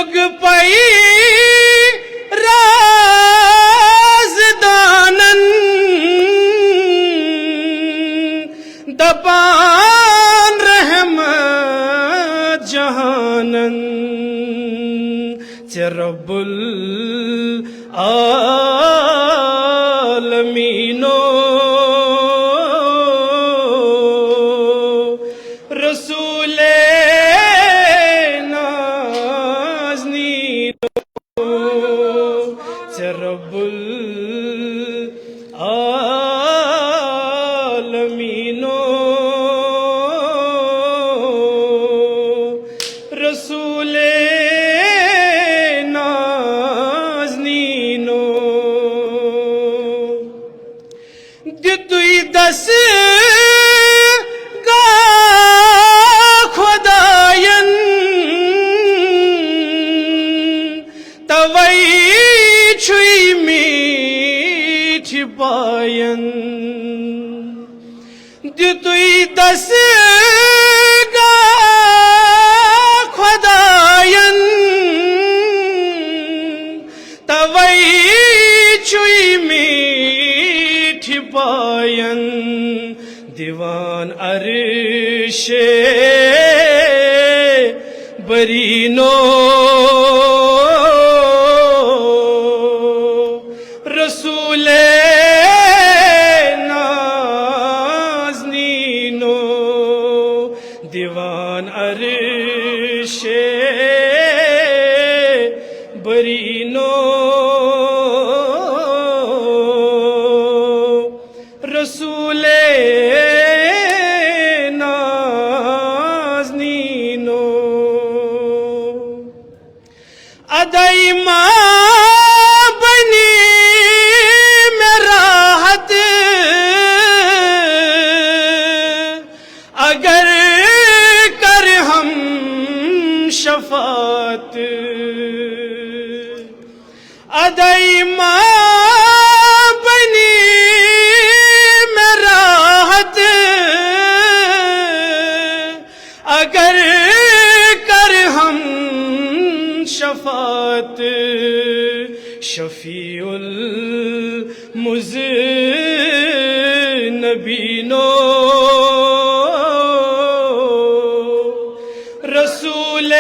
لوگ پئی راز دانن دپان رحمت جہانن ژے رب العالمینو رسول نازنینو ژے رب العالمینو رسول نازنینو دتوی دس گا خداین توئی چھوئی میٹھ پائن دتوی دس گا خداین توئی چھوئی میٹھ پائن دیوان عرش برینو رسول نازنینو دیوان عرش برینو رسول نازنینو ادائی ماں بنی میرا حد اگر کر ہم شفاعت ادائی ماں بنی میرا حد اگر کر ہم شفاعت شفیع المذنبینو رسول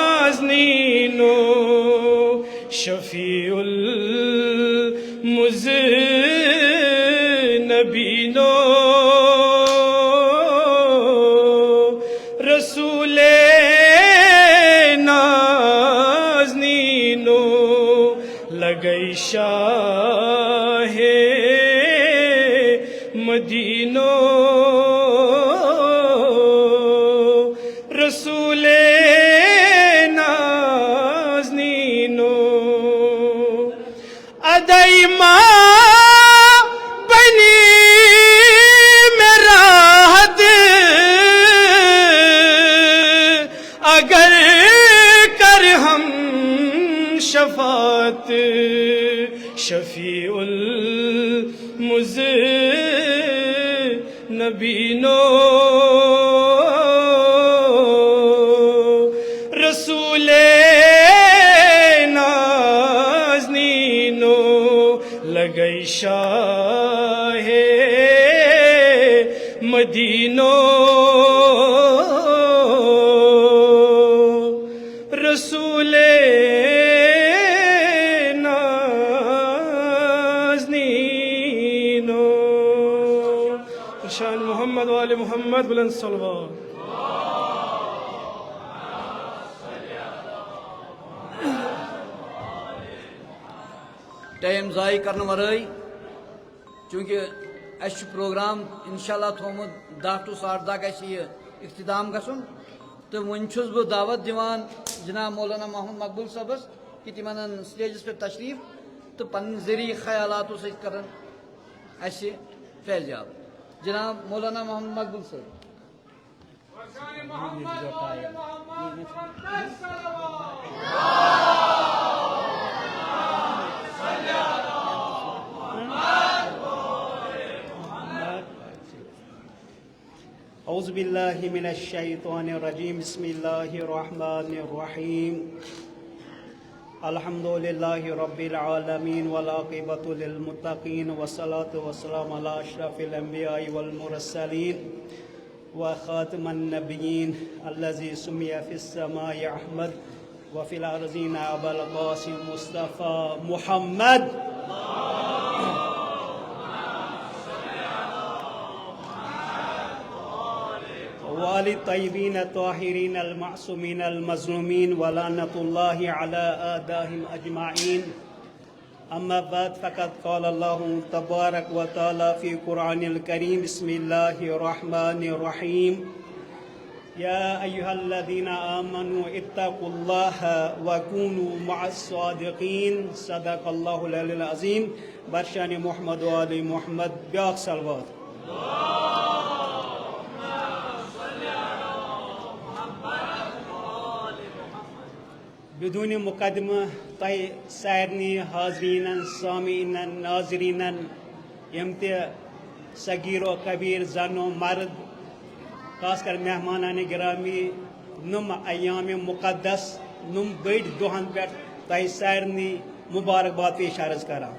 نازنینو شفیع المذنبینو رسول نازنینو لگئی شاہ مدینو رسول نازنینو ادائی ماں بنی میرا حد اگر کر ہم شفاعت شفیع المذنبینو رسول نازنینو لگئی شاہ مدینو رسول نازنینو شان محمد وآل محمد بلند صلوات ٹائم ضائع کرنے ورائے چونکہ اس پروگرام انشاءاللہ تھومت 10 to 10:30 گژھِ یہ اختتام گژھن تو ون چھس بہ دعوت دیوان جناب مولانا محمد مقبول صاحبس کہ تم ان سٹیجس پہ تشریف تو پن ذریعہ خیالات سۭتۍ کرن اسہ فیضیاب جناب مولانا محمد مقبول صاحب أعوذ أعوذ بالله من الشيطان الرجيم بسم الله الرحمن الرحيم الحمد لله رب العالمين والعاقبة للمتقين والصلاة والسلام على أشرف الأنبياء والمرسلين وخاتم النبيين الذي سمي في السماء أحمد وفي الأرضين أبا القاسم مصطفى محمد وآل الطيبين الطاهرين المعصومين المظلومين ولعنة الله على أعدائهم أجمعين أما بعد فقد قال الله تبارك وتعالى في القرآن الكريم بسم الله الرحمن الرحيم يا أيها الذين آمنوا اتقوا الله وكونوا مع الصادقين صدق الله العلي العظيم برشان محمد وآل محمد بياق صلوات بدون مقدمہ تہ سارنی حاضرین سامعین ناظرین یم تہ صغیر و کبیر زن و مرد خاص کر مہمانان گرامی نم ایام مقدس نم بڑ دہن پہ تہ سارنی مبارکباد پیش عرض کران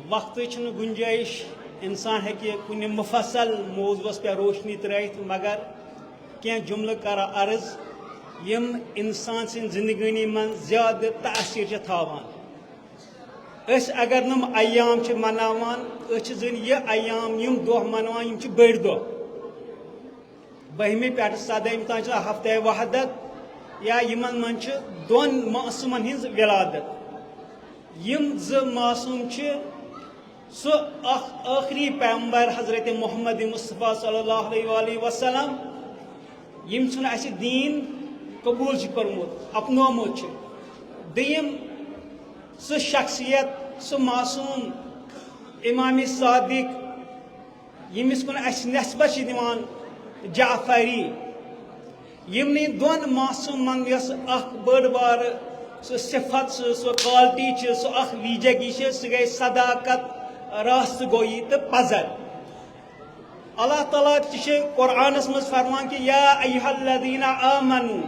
وقت گنجائش انسان ہیکہ کن مفصل موضوعس پہ روشنی ترائیت مگر کی جملہ کرا عرض یم انسان سن زندگانی من زیادہ تاثیر تھاوان اس اگر نم ایام مناوان زن یہ ایام یم دہ منوان یم بڑ دہ بہمی پہ سدہم تان ہفتہ وحدت یا یمن من دون معصومن ہز ولادت یم معصوم سو آخری پیغمبر حضرت محمد مصطفیٰ صلی اللہ علیہ وسلم یم چھ اس دین قبول کورمت اپنومت دیم سہ شخصیت سہ معصوم امام صادق یمس کن اس نسبت دیوان جعفری یمنی دون معصوم من یس اخ بڑ بار سہ صفت سہ کوالٹی سہ اخ ویجگی سہ گئی صداقت راست گوئی تو پزر اللہ تعالیٰ قرآنس مز فرمان کہ یا ایہا الذین آمنو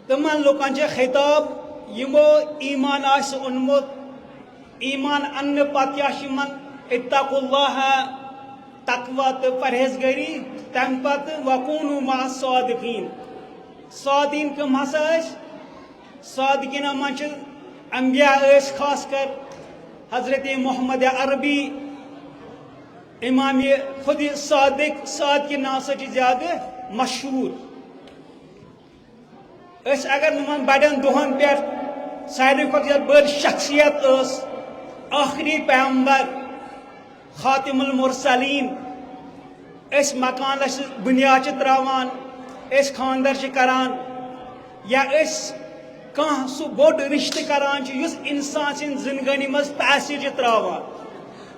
تمن لوکن خطاب یمو ایمان اونمت ایمان ان پتہ من اتقوا اللہ تقوی تو پرہیزگاری تم پتہ وکونوا مع الصادقین صادقین کم ہسا صادقین من انبیاء خاص کر حضرت محمد عربی امام خود صادق کے نام سے زیادہ مشہور اگر نمن بڑن دہن پہ ساروی کھت بڑ شخصیت آخری پیغمبر خاتم المرسلین مکانس بنیاد تراوان خاندر کران یا کان سہ بوڑ رشتہ کران اس انسان سن زندگانی مز تاثیر تراوان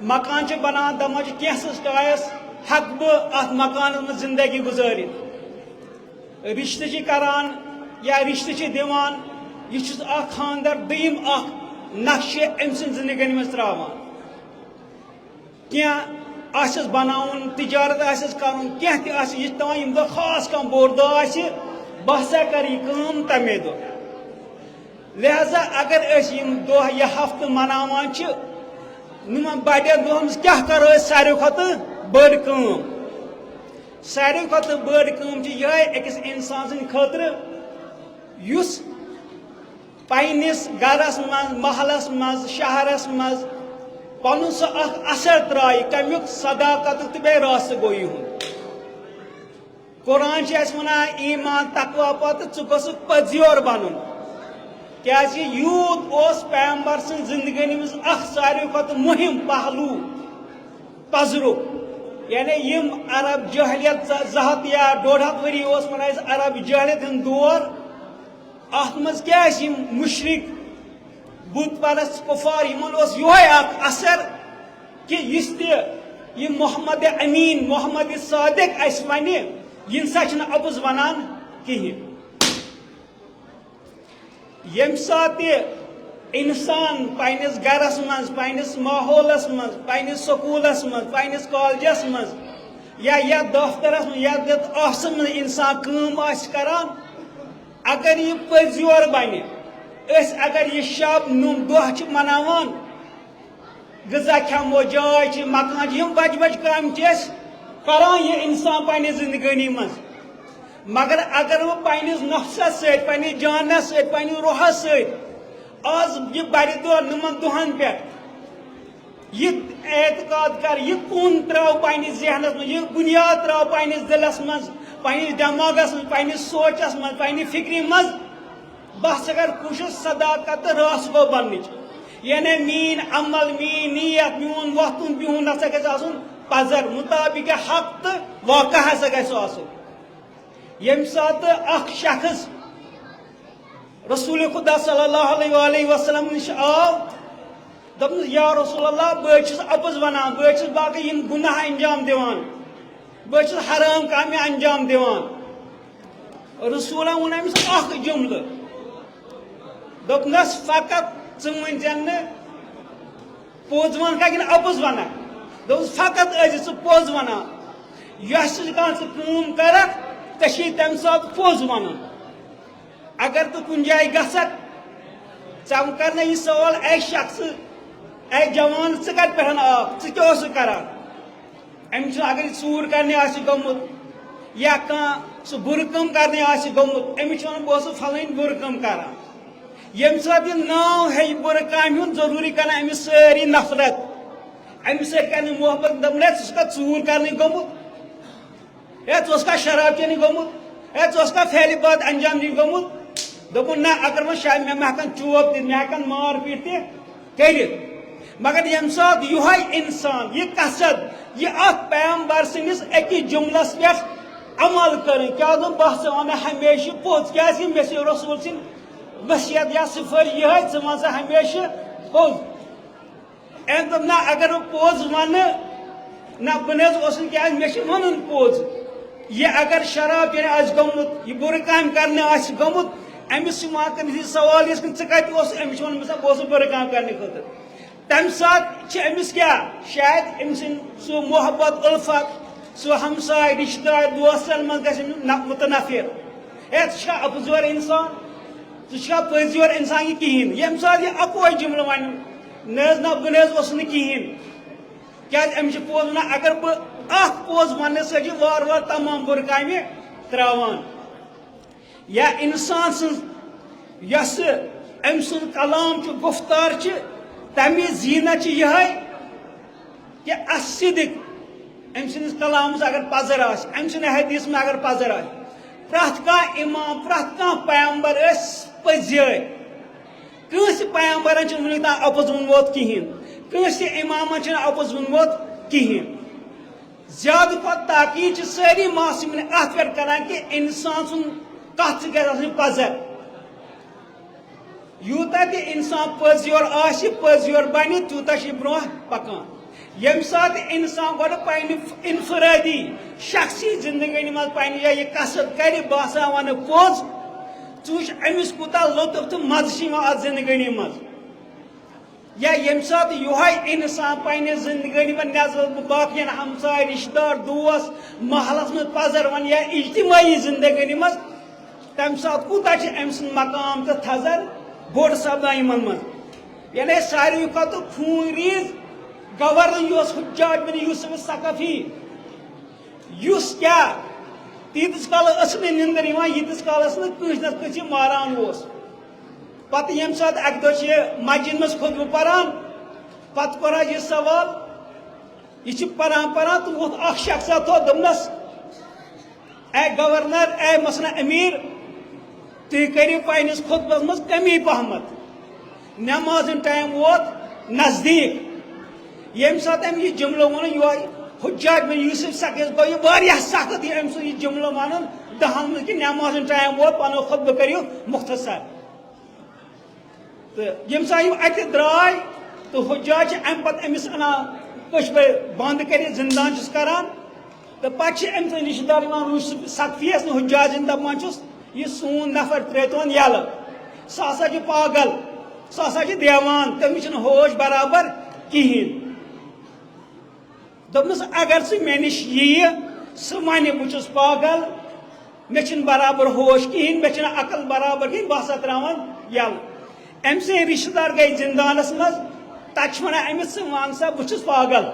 مکان بنان دپان کینسس ٹایس ہک بہ ات مکانس مز زندگی گزارت رشتہ کران یا رشتہ دیوان یہ خاندر دیم نقشہ ام سن زندگی مز تراوان کی بناون تجارت کرن کی یہ یم دہ خاص کم بوڑ دہ بہ سا کر یہ تمے دہ لہذا اگر یم دہ یہ ہفتہ مناوان نمن بڑن دہن کیا کرو ساروی کھت بڑ کام ساروی کھت بڑ کام یہ اکس انسان سند خاطر یس پنس گرس مز محلس مز شہرس مز پن سہ اثر ترائی کمیک صداقت تو بی راست گوئی ہند قرآن ونان ایمان تقوی پتہ ثک پزیور بنن یوت اس پیغمبر سن زندگی مز ساروی کھت مہم پہلو پزرک یعنی یم عرب جہلیت 200 یا 150 وری عرب جہلیت ہند دور ات مز مشرک بت پرست کفار یہ اثر کہ اس تہ محمد امین محمد صادق اس ون یہ سا اپز ونان کہین یم سات انسان پنس گرس مز پنس ماحولس مز پنس سکولس مز پنس کالجس مز یا دفترس یتھ آفسس من انسان کٲم آسہِ کران اگر یہ پٔزیور بنہِ أسۍ اگر یہ شب نوم دۄہ چھِ مناوان غذا کھٮ۪مو جاے چھِ مکان چھِ یِم بجہِ بجہِ کامہِ چھِ أسۍ کران یہ انسان پننہِ زندگٲنی منٛز مگر اگر بہٕ پننِس نفسس سۭتۍ پننِس جانس سۭتۍ پننہِ روحس سۭتۍ آز یہ بڑِ دۄہ نمن دۄہن پٮ۪ٹھ یہ اعتقاد کر یہ کُن تراو پننِس ذہنس منٛز یہ بنیاد تراو پننِس دلس منٛز پننِس دٮ۪ماغس منٛز پننِس سونچس منٛز پننہِ فکرِ منٛز بہٕ ہسا کر کوٗشش صداقت تہٕ راسگو بننٕچ یعنی میٲنۍ عمل میٲنۍ نیت میون وۄتھُن بِہُن ہسا گژھِ آسُن پزر مطابق حق تہٕ واقع ہسا گژھِ آسُن ییٚمہِ ساتہٕ اکھ شخص رسول خدا صلی اللہ علیہ وسلم نش آو دپنس یا رسول اللہ بہٕ چھُس اپُز ونان بہٕ چھُس باقٕے یِم گُناہ انجام دِوان بہٕ چھُس حرام کامہِ انجام دِوان رسولن ووٚن أمِس اکھ جملہٕ دوٚپنس فقط ژٕ ؤنۍزٮ۪ن نہٕ پوٚز ونکھا کِنہٕ اپُز ونکھ دوٚپُس فقط ٲسۍ ژٕ پوٚز ونان یۄس کانٛہہ ژٕ کٲم کرکھ ژےٚ چھُے تمہِ ساتہٕ پوٚز ونُن اگر تو کن جائے گژھک ژم کرنا یہ سوال اے شخص اے جوان ژٕ کتہِ پٮ۪ٹھ آکھ ژٕ کیٛاہ اوسُکھ کران أمِس چھُ اگر یہِ ژوٗر کرنہِ آسہِ گوٚمُت یا کانٛہہ سُہ بُرٕ کٲم کرنہِ آسہِ گوٚمُت أمِس چھُ ونان بہٕ اوسُس فلٲنۍ بُرٕ کٲم کران ییٚمہِ ساتہٕ یہِ ناو ہیٚیہِ بُرٕ کامہِ ہُنٛد ضروٗری کران أمِس سٲری نفرت أمِس سۭتۍ کرِ نہٕ محبت دپن ہے ژٕ چھُکھا ژوٗر کرنہِ گوٚمُت ہے ژٕ اوسکھا شراب چٮ۪نہِ گوٚمُت ہے ژٕ اوسکھا پھیلہِ باد انجام دِنہِ گوٚمُت دوٚپُن نہ اگر وۄنۍ شاید مےٚ ہٮ۪کن چوب دِتھ مےٚ ہٮ۪کن مار پیٖٹ تہِ کٔرِتھ مگر ییٚمہِ ساتہٕ یِہوے انسان یہِ قصد یہِ اکھ پیغمبر سٕنٛدِس أکِس جملس پٮ۪ٹھ عمل کرٕنۍ کیٛاہ دوٚپ بہٕ ہسا ونہٕ ہمیشہٕ پوٚز کیٛازِ مےٚ چھِ رسوٗل سٕنٛدۍ وصیت یا صِفر یِہوے ژٕ ون سا ہمیشہٕ پوٚز أمۍ دوٚپ نہ اگر بہٕ پوٚز ونہٕ نہ بہٕ نہٕ حظ اوسُس کیٛازِ مےٚ چھُ ونُن پوٚز یہ اگر شراب چٮ۪نہِ آسہِ گوٚمُت یہِ بُرٕ کامہِ کرنہِ آسہِ گوٚمُت أمِس چھُ یِوان کٔرِتھ یہِ سوال یِتھ کٔنۍ ژٕ کتہِ اوسُکھ أمِس چھُ ونان بہٕ اوسُس بُرٕ کامہِ کرنہٕ خٲطرٕ تمہِ ساتہٕ چھِ أمِس کیٛاہ شاید أمۍ سٕنٛدۍ سُہ محبت الفت سُہ ہمساے رشتہٕ دار دوستن منٛز گژھِ أمِس مُتنفر ہے ژٕ چھُکھا اپزور انسان ژٕ چھُکھا پٔزیور انسان یہِ کِہینۍ ییٚمہِ ساتہٕ یہِ اکوے جملہٕ وَنہِ نہ حظ نہ بہٕ نہ حظ اوسُس نہٕ کِہینۍ کیٛازِ أمِس چھُ پوٚز ونان اگر بہٕ اکھ پوٚز وننہٕ سۭتۍ چھِ وارٕ وارٕ تمام بُرٕ کامہِ تراوان یا انسان سٕنٛز یۄس أمۍ سُنٛد کلام چھُ گُفتار چھِ تمِچ زیٖنت چھِ یِہے کہِ اصدق أمۍ سٕنٛدِس کلامس اگر پزر آسہِ أمۍ سٕنٛدِ حدیث منٛز اگر پزر آسہِ پرٛٮ۪تھ کانٛہہ اِمام پرٛٮ۪تھ کانٛہہ پیغمبر ٲسۍ پٔزۍ کٲنٛسہِ پیغمبرن چھُنہٕ وُنیُک تام اپُز ووٚنمُت کِہینۍ کٲنٛسہِ اِمامن چھُنہٕ اپُز ووٚنمُت کِہینۍ زیادٕ کھۄتہٕ تاکیٖد چھِ سٲری معصوٗمین اتھ پٮ۪ٹھ کران کہِ انسان سُنٛد کتھ گژھِ آسٕنۍ پزر یوٗتاہ تہِ انسان پٔزیور آسہِ پٔزیور بنہِ تیوٗتاہ چھِ یہِ برونٛہہ پکان ییٚمہِ ساتہٕ انسان گۄڈٕ پننہِ انفرٲدی شخصی زندگٲنی منٛز پننہِ جایہِ یہِ قصد کرِ بہٕ ہسا ونہٕ پوٚز ژٕ وٕچھ أمِس کوٗتاہ لطف تہٕ مزٕ چھُ یِوان اتھ زندگٲنی منٛز یا ییٚمہِ ساتہٕ یِہوے انسان پننہِ زندگٲنی منٛز نظر بہٕ باقین ہمساے رشتہٕ دار دوس محلس منٛز پزر ونہٕ یا اجتماعی زندگٲنی منٛز تمہِ ساتہٕ کوٗتاہ چھُ أمۍ سُنٛد مقام تہٕ تھزر بوٚڑ سپدان یِمن منٛز یعنی ساروی کھۄتہٕ خوٗن ریٖز گورنر یہِ اوس حجاج بن یوسف ثقفی یُس کیٛاہ تیٖتِس کالس ٲس نہٕ نِندٕر یِوان ییٖتِس کالس نہٕ کٲنٛسہِ نتہٕ کٲنٛسہِ یہِ ماران اوس پتہٕ ییٚمہِ ساتہٕ اکہِ دۄہ چھِ یہِ مسجد منٛز خُطبہٕ پران پتہٕ کوٚر حظ یہِ سوال یہِ چھِ پران پران تہٕ ووٚتھ اکھ شخصا تھوٚد دوٚپنس اے گورنر اے مثلاً امیٖر تُہۍ کٔرِو پننِس خُطبس منٛز کمی پہمت نٮ۪ماز ہُنٛد ٹایم ووت نزدیٖک ییٚمہِ ساتہٕ أمۍ یہِ جملہٕ ووٚن یہوے حجاج بن یوسف ثقفی گوٚو یہِ واریاہ سخت یہِ أمۍ سُنٛد یہِ جملہٕ ونُن دہن منٛز کہِ نٮ۪ماز ہُنٛد ٹایم ووت پنُن خُطبہٕ کٔرِو مختصر تہٕ ییٚمہِ ساتہٕ یِم اَتہِ درٛاے تہٕ حجاج چھِ اَمہِ پتہٕ أمِس اَنان پٔچھ پٲٹھۍ بنٛد کٔرِتھ زِندان چھُس کران تہٕ پتہٕ چھِ أمۍ سٕنٛدۍ رشتہٕ دار یِوان یوسف ثقفیَس نہٕ حجاجن دپان چھُس یہِ سون نفر ترٛٲیتون یَلہٕ سُہ ہسا چھُ پاگل سُہ ہسا چھُ دیوان تٔمِس چھُنہٕ ہوش برابر کِہینۍ دوٚپنس اگر ژٕ مےٚ نِش یِیہِ سہ ونہ بہت پاگل مے چھن برابر ہوش کہین مے چھن عقل برابر کہین بہ ہسا تراوان یل ام سے رشتہ دار گئی زندانس مز تک ونان امس ثہ ون سا بہت پاگل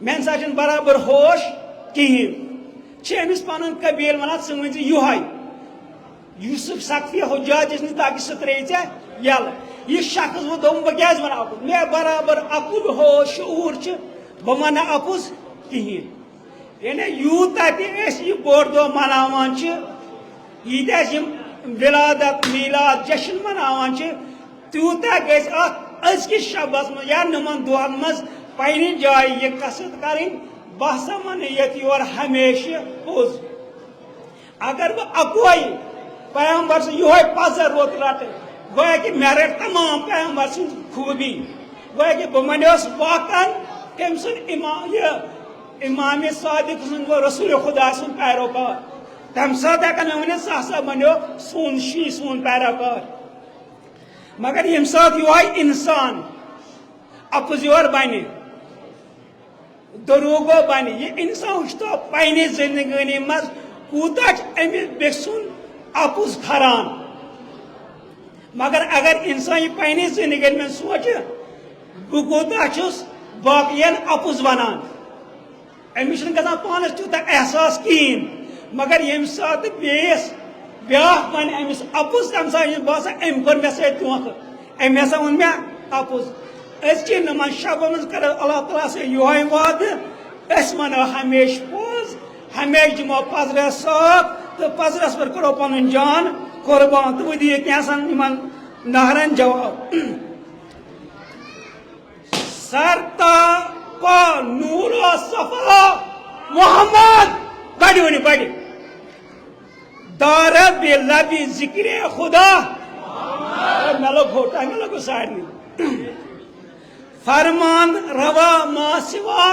مے نسا چھن برابر ہوش کہین امس پن قبیل ونان ثہ ون یہ یوسف سقفی حجاج اس تاکہ سہ ترے یل یہ شخص وہ دم بہ کیا ون اپز مے برابر عقل ہوش شعور بہ ون اپز کہین یعنی یوتہ تہ یہ بوڑ دہ مناوان ییتہ ولادت میلاد جشن مناوان تیوتہ گژھِ اکھ أزکِس شبس مز یا نمن دۄہن مز پننہِ جایہِ یہ قصد کرٕنۍ بہ ہسا ون یتھ یور ہمیشہ پوٚز اگر بہ اکوے پیغمبر سُنٛد یہوے پزر روت رٹہٕ گویا کہ مےٚ رٹ تمام پیغمبر سٕنٛز خوٗبی گویا کہ بہ ونیوس واقعن تٔمۍ سُنٛد امام صادق سُنٛد رسول خدا سُنٛد پیروکار تمہ سات ہیکن مے ؤنِتھ سہ ہسا بنیو سون شی سون پیروکار مگر یم سات یہ انسان اپز یور بنہ دروغو بنہ یہ انسان وچھتو پنہ زندگانی مز کوتاہ امس بیٚکہِ سُنٛد اپز کھران مگر اگر انسان یہ پنہ زندگی میں سوچ بہ کوتاہ چھس باقین اپز ونان امس چھنہٕ گژھان پانس تیوتاہ احساس کہین مگر یم سات بیس بیاکھ ون امس اپز تمہ سات باسان ام کور مے سۭتۍ دھوکہ ام ہسا وون مے اپز أزکہِ نمن شبن مز کر اللہ تعالیٰ سے یہ وعدہ اس ونو ہمیشہ پوز ہمیشہ دمو پزرس صاف تو پزرس پر کرو پن جان قربان تو وہ دیے کیسن نہرن جواب سرتا پا نور و صفا محمد بڑی ونی بڑی دار بے لبی ذکر خدا میں لوگ ہوتا ہے میں لوگ سارے فرمان روا ما سوا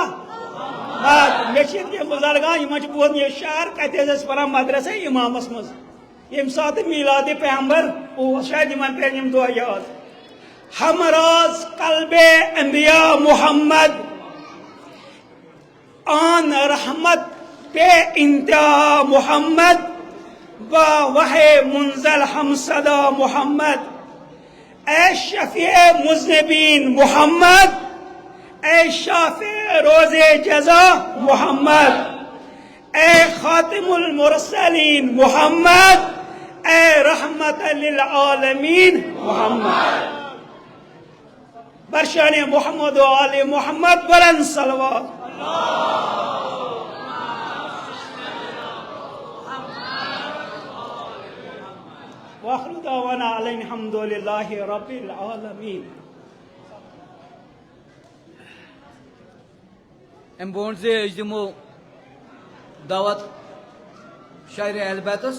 مے بزرگان یہ بوزن یہ شعر کتھ پڑھان مدرسہ امامس مز یم سات میلاد پیغمبر شاید ان پہ دہ یاد ہمراز قلب انبیاء محمد آن رحمت پہ انتہا محمد با وحی منزل ہم صدا محمد اے شفیع مذنبین محمد اے شافع روز جزا محمد اے خاتم المرسلین محمد اے رحمت للعالمین محمد برشان محمد و آل محمد بلند صلوات وآخر دعوانا علیہ الحمد للہ رب العالمین. ام برونٹ سے دمو دعوت شاعر اہل بیتس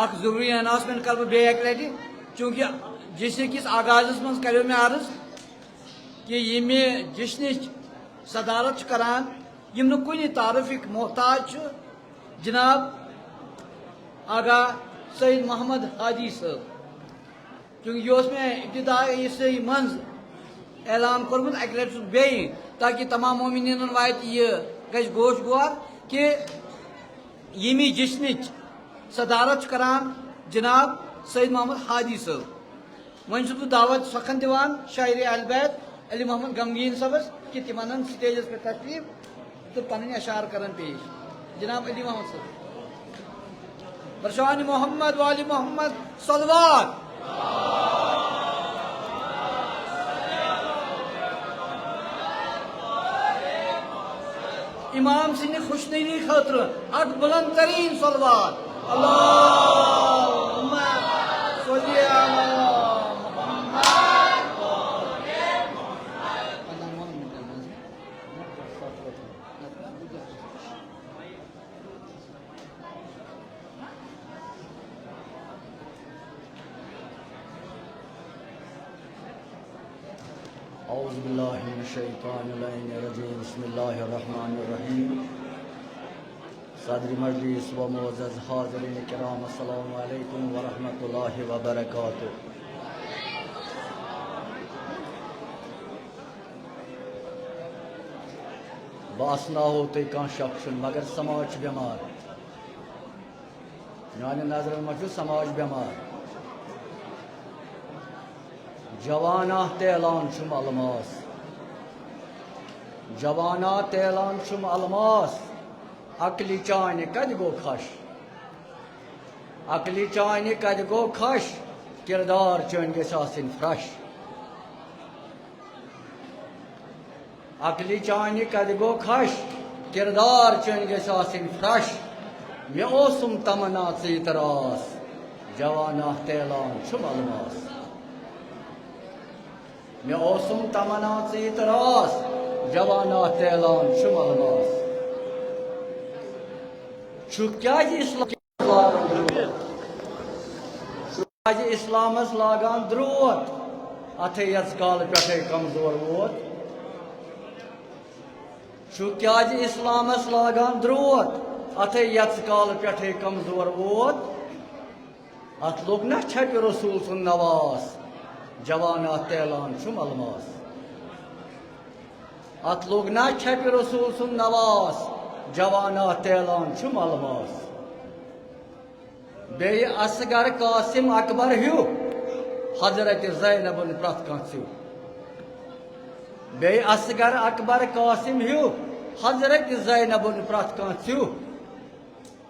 اخ ضروری اناؤنسمنٹ کر بے ایک لٹہ چونکہ جشن کس آغاز من کرو میں عرض کہ یہ جشن صدارت کران یم نہ کن تعارفک محتاج جناب آغا سید محمد حاجی صاحب چونکہ یہ میں ابتدا اس منز اعلان کورمت اکہ لٹہ بیٚیہِ تاکہ تمام مومنین وات یہ گژھِ گوش گوار کہ یمی جشنچ صدارت کران جناب سید محمد حاجی صاحب ون بہ دعوت سخن دیوان شاعر اہل بیت علی محمد غمگین صاحبس کہ تم ان سٹیجس پہ تشریف تو پن اشعار کرن پیش جناب علی محمد صاحب برشان محمد والی محمد صلوات امام سن خوشنوی خاطر اک بلند ترین صلوات اللہم صلی علی اعوذ باللہ من الشیطان الرجیم بسم اللہ الرحمن الرحیم صدر مجلس و معزز حاضرین کرام السلام علیکم ورحمۃ اللہ وبرکاتہ. باسناو تُہۍ کانٛہہ شک چھُنہٕ مگر سماج چھُ بٮ۪مار میانہِ نظرن منٛز چھُ سماج بٮ۪مار جوانہ تیلان چھُم الماس جوانہ تیلان چھُم الماس عقلہِ چانہِ کتہِ گوٚو خش عقلہِ چانہِ کتہِ گوٚو خش کردار چٲنۍ گژھِ آسٕنۍ فرٛش عقلہِ چانہِ کتہِ گوٚو خش کردار چٲنۍ گژھِ آسٕنۍ فرٛش مےٚ اوسُم تمنا ژٕ تہٕ راس جوانہ تیلان چھُم الماس مےٚ اوسُم تمنا ژٕ تہٕ راس جوانہ تیلان چھُم الماس چھُکھ کیٛازِ اسلامس لاگان درٛوت اتھے یژ کالہٕ پٮ۪ٹھے کمزور ووت چھُکھ کیٛازِ اسلامس لاگان درٛوت اتھے یژ کالہٕ پٮ۪ٹھے کمزور ووت اتھ لوٚگ نا چھپہِ رسوٗل سُنٛد نواس جوانہ تیلان چھُم الماس اتھ لوٚگ نا چھپہِ رسوٗل سُنٛد نواس جوانہ تیلان چھُم الماس بیٚیہِ اصغر قاسم اکبر ہیوٗ حضرت زینبن پرٛٮ۪تھ کانٛہہ ژیوٗ بیٚیہِ اصغر اکبر قاسم ہیوٗ حضرت زینبن پرٛٮ۪تھ کانٛہہ ژیوٗ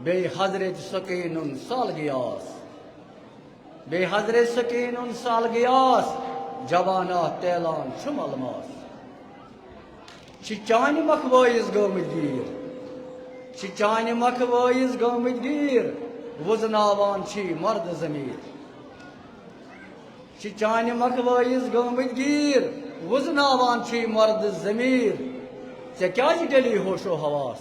بیٚیہِ حضرت سکیٖنُن سال گِیاس بیٚیہِ حضرت سکیٖنُن سال گِیاس جوانہ تیلان چھُم الماس چھِ چانہِ مکھٕ وٲیِس گٲمٕتۍ گیٖر چھِ چانہِ مکھٕ وٲیِس گٲمٕتۍ گیٖر وُزناوان چھی مرد ضمیٖر چھِ چانہِ مکھٕ وٲیِس گٲمٕتۍ گیٖر وُزناوان چھی مرد ضمیٖر ژےٚ کیٛازِ ڈٔلی ہوشو حواس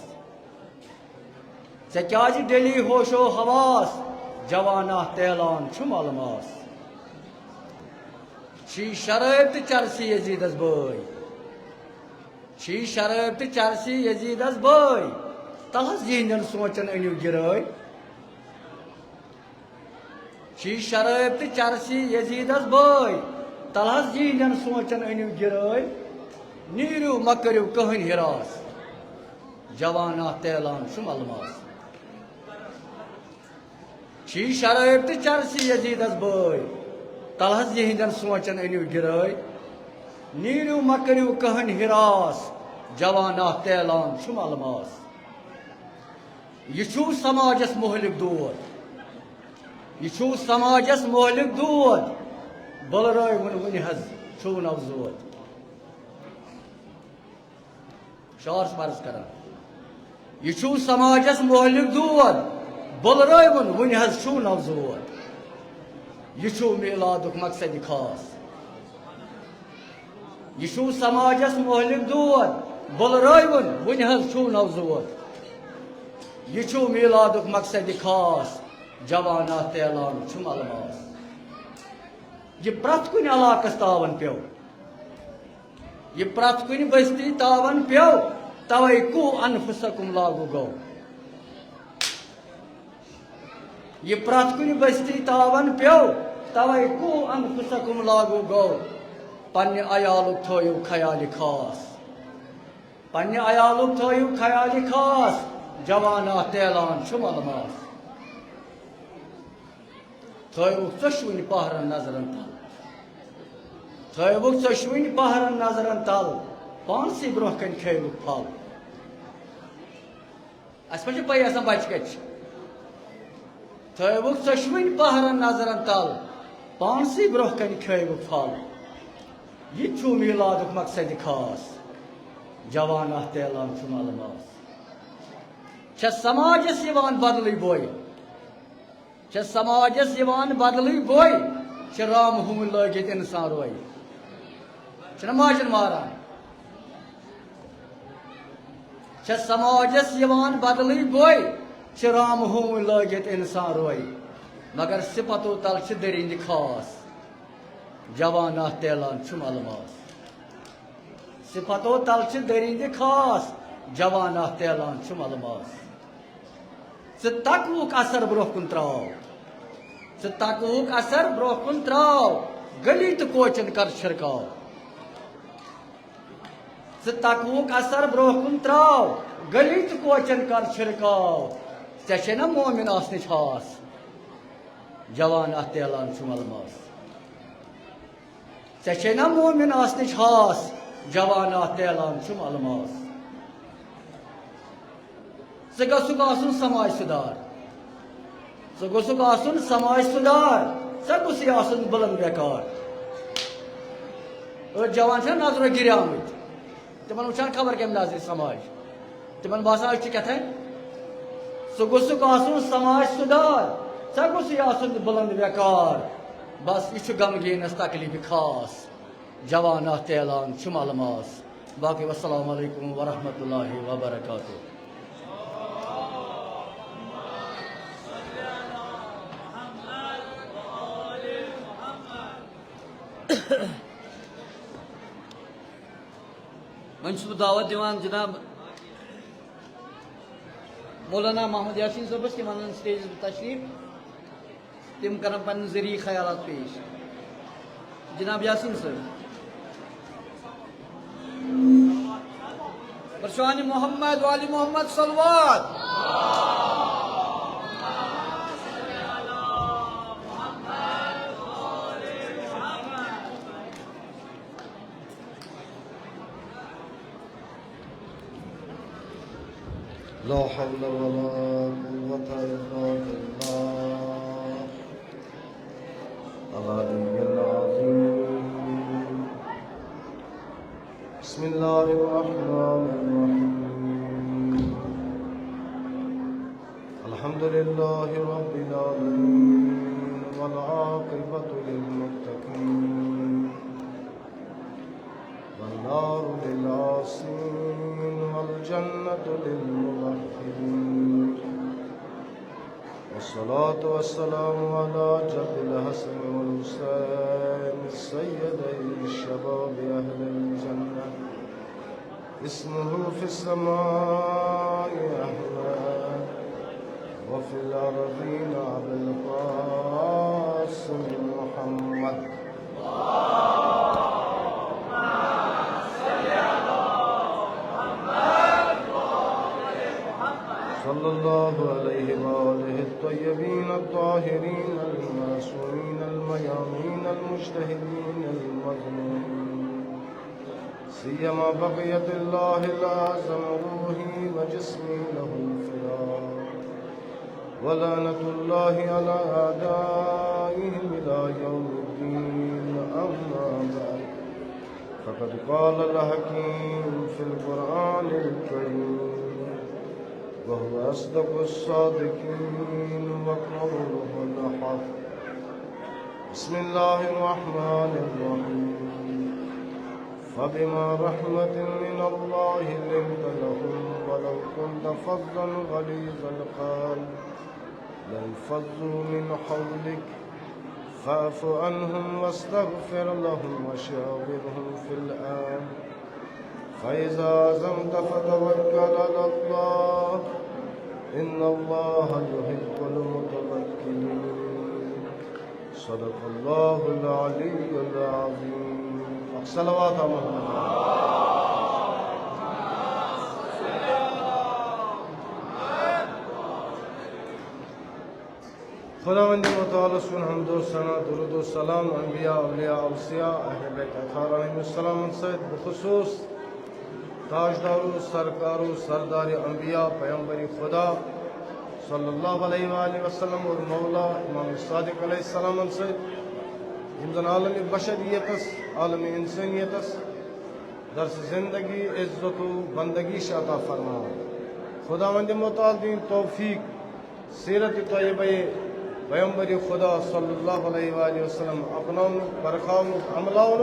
ژےٚ کیٛازِ ڈٔلی ہوشو حواس جوانہ تیلان چھُم الماس چھی شرٲبۍ تہٕ چرسی یزیٖدس بٲے چھی شرٲبۍ تہٕ چرسی یزیٖدس بٲے تلحظ یِہنٛدٮ۪ن سونٛچن أنِو گِرٲے چھی شرٲبۍ تہٕ چرسی یزیٖدس بٲے تلحظ یِہنٛدٮ۪ن سونٛچن أنِو گِرٲے نیٖرِو مہ کٔرِو کٕہٕنۍ ہِراس جوانہ تیلان چھُم الماس چھی شرٲبۍ تہٕ چرسی یزیٖدس بٲے تلحظ یِہنٛدٮ۪ن سونٛچن أنِو گِرٲے نیٖرِو مہ کٔرِو کٕہٕنۍ ہِراس جوانہ تیلان چھُم الماس یہ چھُو سماجس مہلک دود یہ چھُو سماجس مہلک دود بلرٲوُن وُنہِ حظ چھُو نوزود شعارس مرض کران یہ چھُو سماجس مہلک دود بلرٲوُن وُنہِ حظ چھُو نوزود یہ چھُو میلادُک مقصد خاص یہ چھُو سماجس مہلک دود بلرٲوُن وُنہِ حظ چھُو نوزود یہ چھُو میلادُک مقصد خاص جوانہ تیلان چھُم الماس یہ پرٛٮ۪تھ کُنہِ علاقس تاون پیوٚو یہ پرٛٮ۪تھ کُنہِ بستی تاون پیوٚو توے کو انفسکم لاگوٗ گوٚو یہ پرٛٮ۪تھ کُنہِ بستی تاون پیوٚو توے کو انفسکم لاگوٗ گوٚو پننہِ عیالُک تھٲیِو خیالہِ خاص پننہِ عیالُک تھٲیِو خیالہِ خاص جوانہ تیلان چھُم الماس تھٲیوُکھ ژۄشوٕنی پہرن نظرن تل تھٲیوُکھ ژۄشوٕنی پہرن نظرن تل پانسٕے برونٛہہ کنہِ کھیوُکھ پھل اَسہِ ما چھِ پَیی آسان بچہِ کَتہِ چھِ تھٲیوُکھ ژۄشوٕنی پہرن نظرن تل پانسٕے برونٛہہ کنہِ کھیوُکھ پھل یہِ تہِ چھُو میلادُک مقصد خاص جوانہ تیلان چھُم الماس چھےٚ سماجس یِوان بدلٕے بوے چھےٚ سماجس یِوان بدلٕے بوے چھِ رام ہوٗنۍ لٲگِتھ اِنسان روے چھِنہ ماجن ماران چھےٚ سماجس یِوان بدلٕے بوے چھِ رام ہوٗنۍ لٲگِتھ اِنسان روے مگر صفتو تل چھِ دٔرِنٛدِ خاص جوانہ تیلان چھُم الماس صفتو تل چھِ دٔرِنٛدِ خاص جوانہ تیلان چھُم الماس ژٕ تکوُک اثر برونٛہہ کُن ترٛاو ژٕ تکوُک اثر برونٛہہ کُن ترٛاو گلی تہٕ کوچن کر چھِرکاو تقوک اثر برو کن تراو گلی تو کوچن کر چھڑکاو ژے نا مومن آسنچ ہاس جوان اتھ اعلان چھ ملماس ژے نا مومن آسنچ ہاس جوان اتھ اعلان چھ ملماس ژٕ گژھُکھ آسُن سماج سُدار ژٕ گژھُکھ آسُن سماج سُدار ژٕ گوٚژھُے آسُن بلند بیکار أڑۍ جوان چھِ نا نظرو گِریمٕتۍ تمن وچھان خبر کمہِ نظرِ سماج تمن باسان أسۍ چھِ کیٛاتھانۍ ژٕ گوٚژھُکھ آسُن سماج سُدار ژٕ گوٚژھُے آسُن بلند بیکار بس یہِ چھُ غمگیٖنس تکلیٖفہِ خاص جوان اتھ اعلان چھُ ملماس باقٕے والسلام علیکم ورحمۃ اللہ وبرکاتہ وۄنۍ چھُس بہٕ دعوت دِوان جناب مولانا محمد یاسین صٲبس تِم انن سٹیجس پٮ۪ٹھ تشریف تِم کرن پنٕنۍ ذریعہ خیالات پیش جناب یاسین صٲب برشوان محمد والی محمد صلوات لا حول ولا قوة إلا بالله العلي العظيم بسم الله الرحمن الرحيم الحمد لله رب العالمين والعاقبة للمتقين والنار للعاصين والجنة للموحدين والصلاة والسلام على جد الحسن والحسين سيدي الشباب أهل الجنة اسمه في السماء أحمد وفي الأرضين أبو القاسم محمد صلى الله عليه وآله الطيبين الطاهرين المعصومين الميامين المجتهدين المظلومين سيما بقية الله الأعظم روحي وجسمي له فراق ولعنة الله على أعدائهم إلى يوم الدين أما بعد فقد قال الحكيم في القرآن الكريم وهو أصدق الصادقين وقوله الحق بسم الله الرحمن الرحيم فبما رحمة من الله لنت لهم ولو كنت فظا غليظ القلب لانفضوا من حولك فاعف عنهم واستغفر لهم وشاورهم في الأمر فإذا عزمت فتوكل على الله إن الله يحب المتوكلين صدق الله العلي العظيم صلوات محمد خداوند متعال سن حمد و ثنا درود و سلام انبیاء اولیاء اوصیاء اہل بیت اطہار علیہم السلام سید بخصوص تاجدار و سرکار و سردار انبیاء پیغمبر خدا صلی اللہ علیہ وآلہ وسلم اور مولا امام صادق علیہ السلام سید جمزن عالم بشریتس عالم انسانیتس درس زندگی عزت و بندگی عطا فرما خداوند متعال دین توفیق سیرت طیبہ پیغمبر خدا صلی اللہ علیہ وآلہ وسلم اپناؤن برخاؤن عملاؤن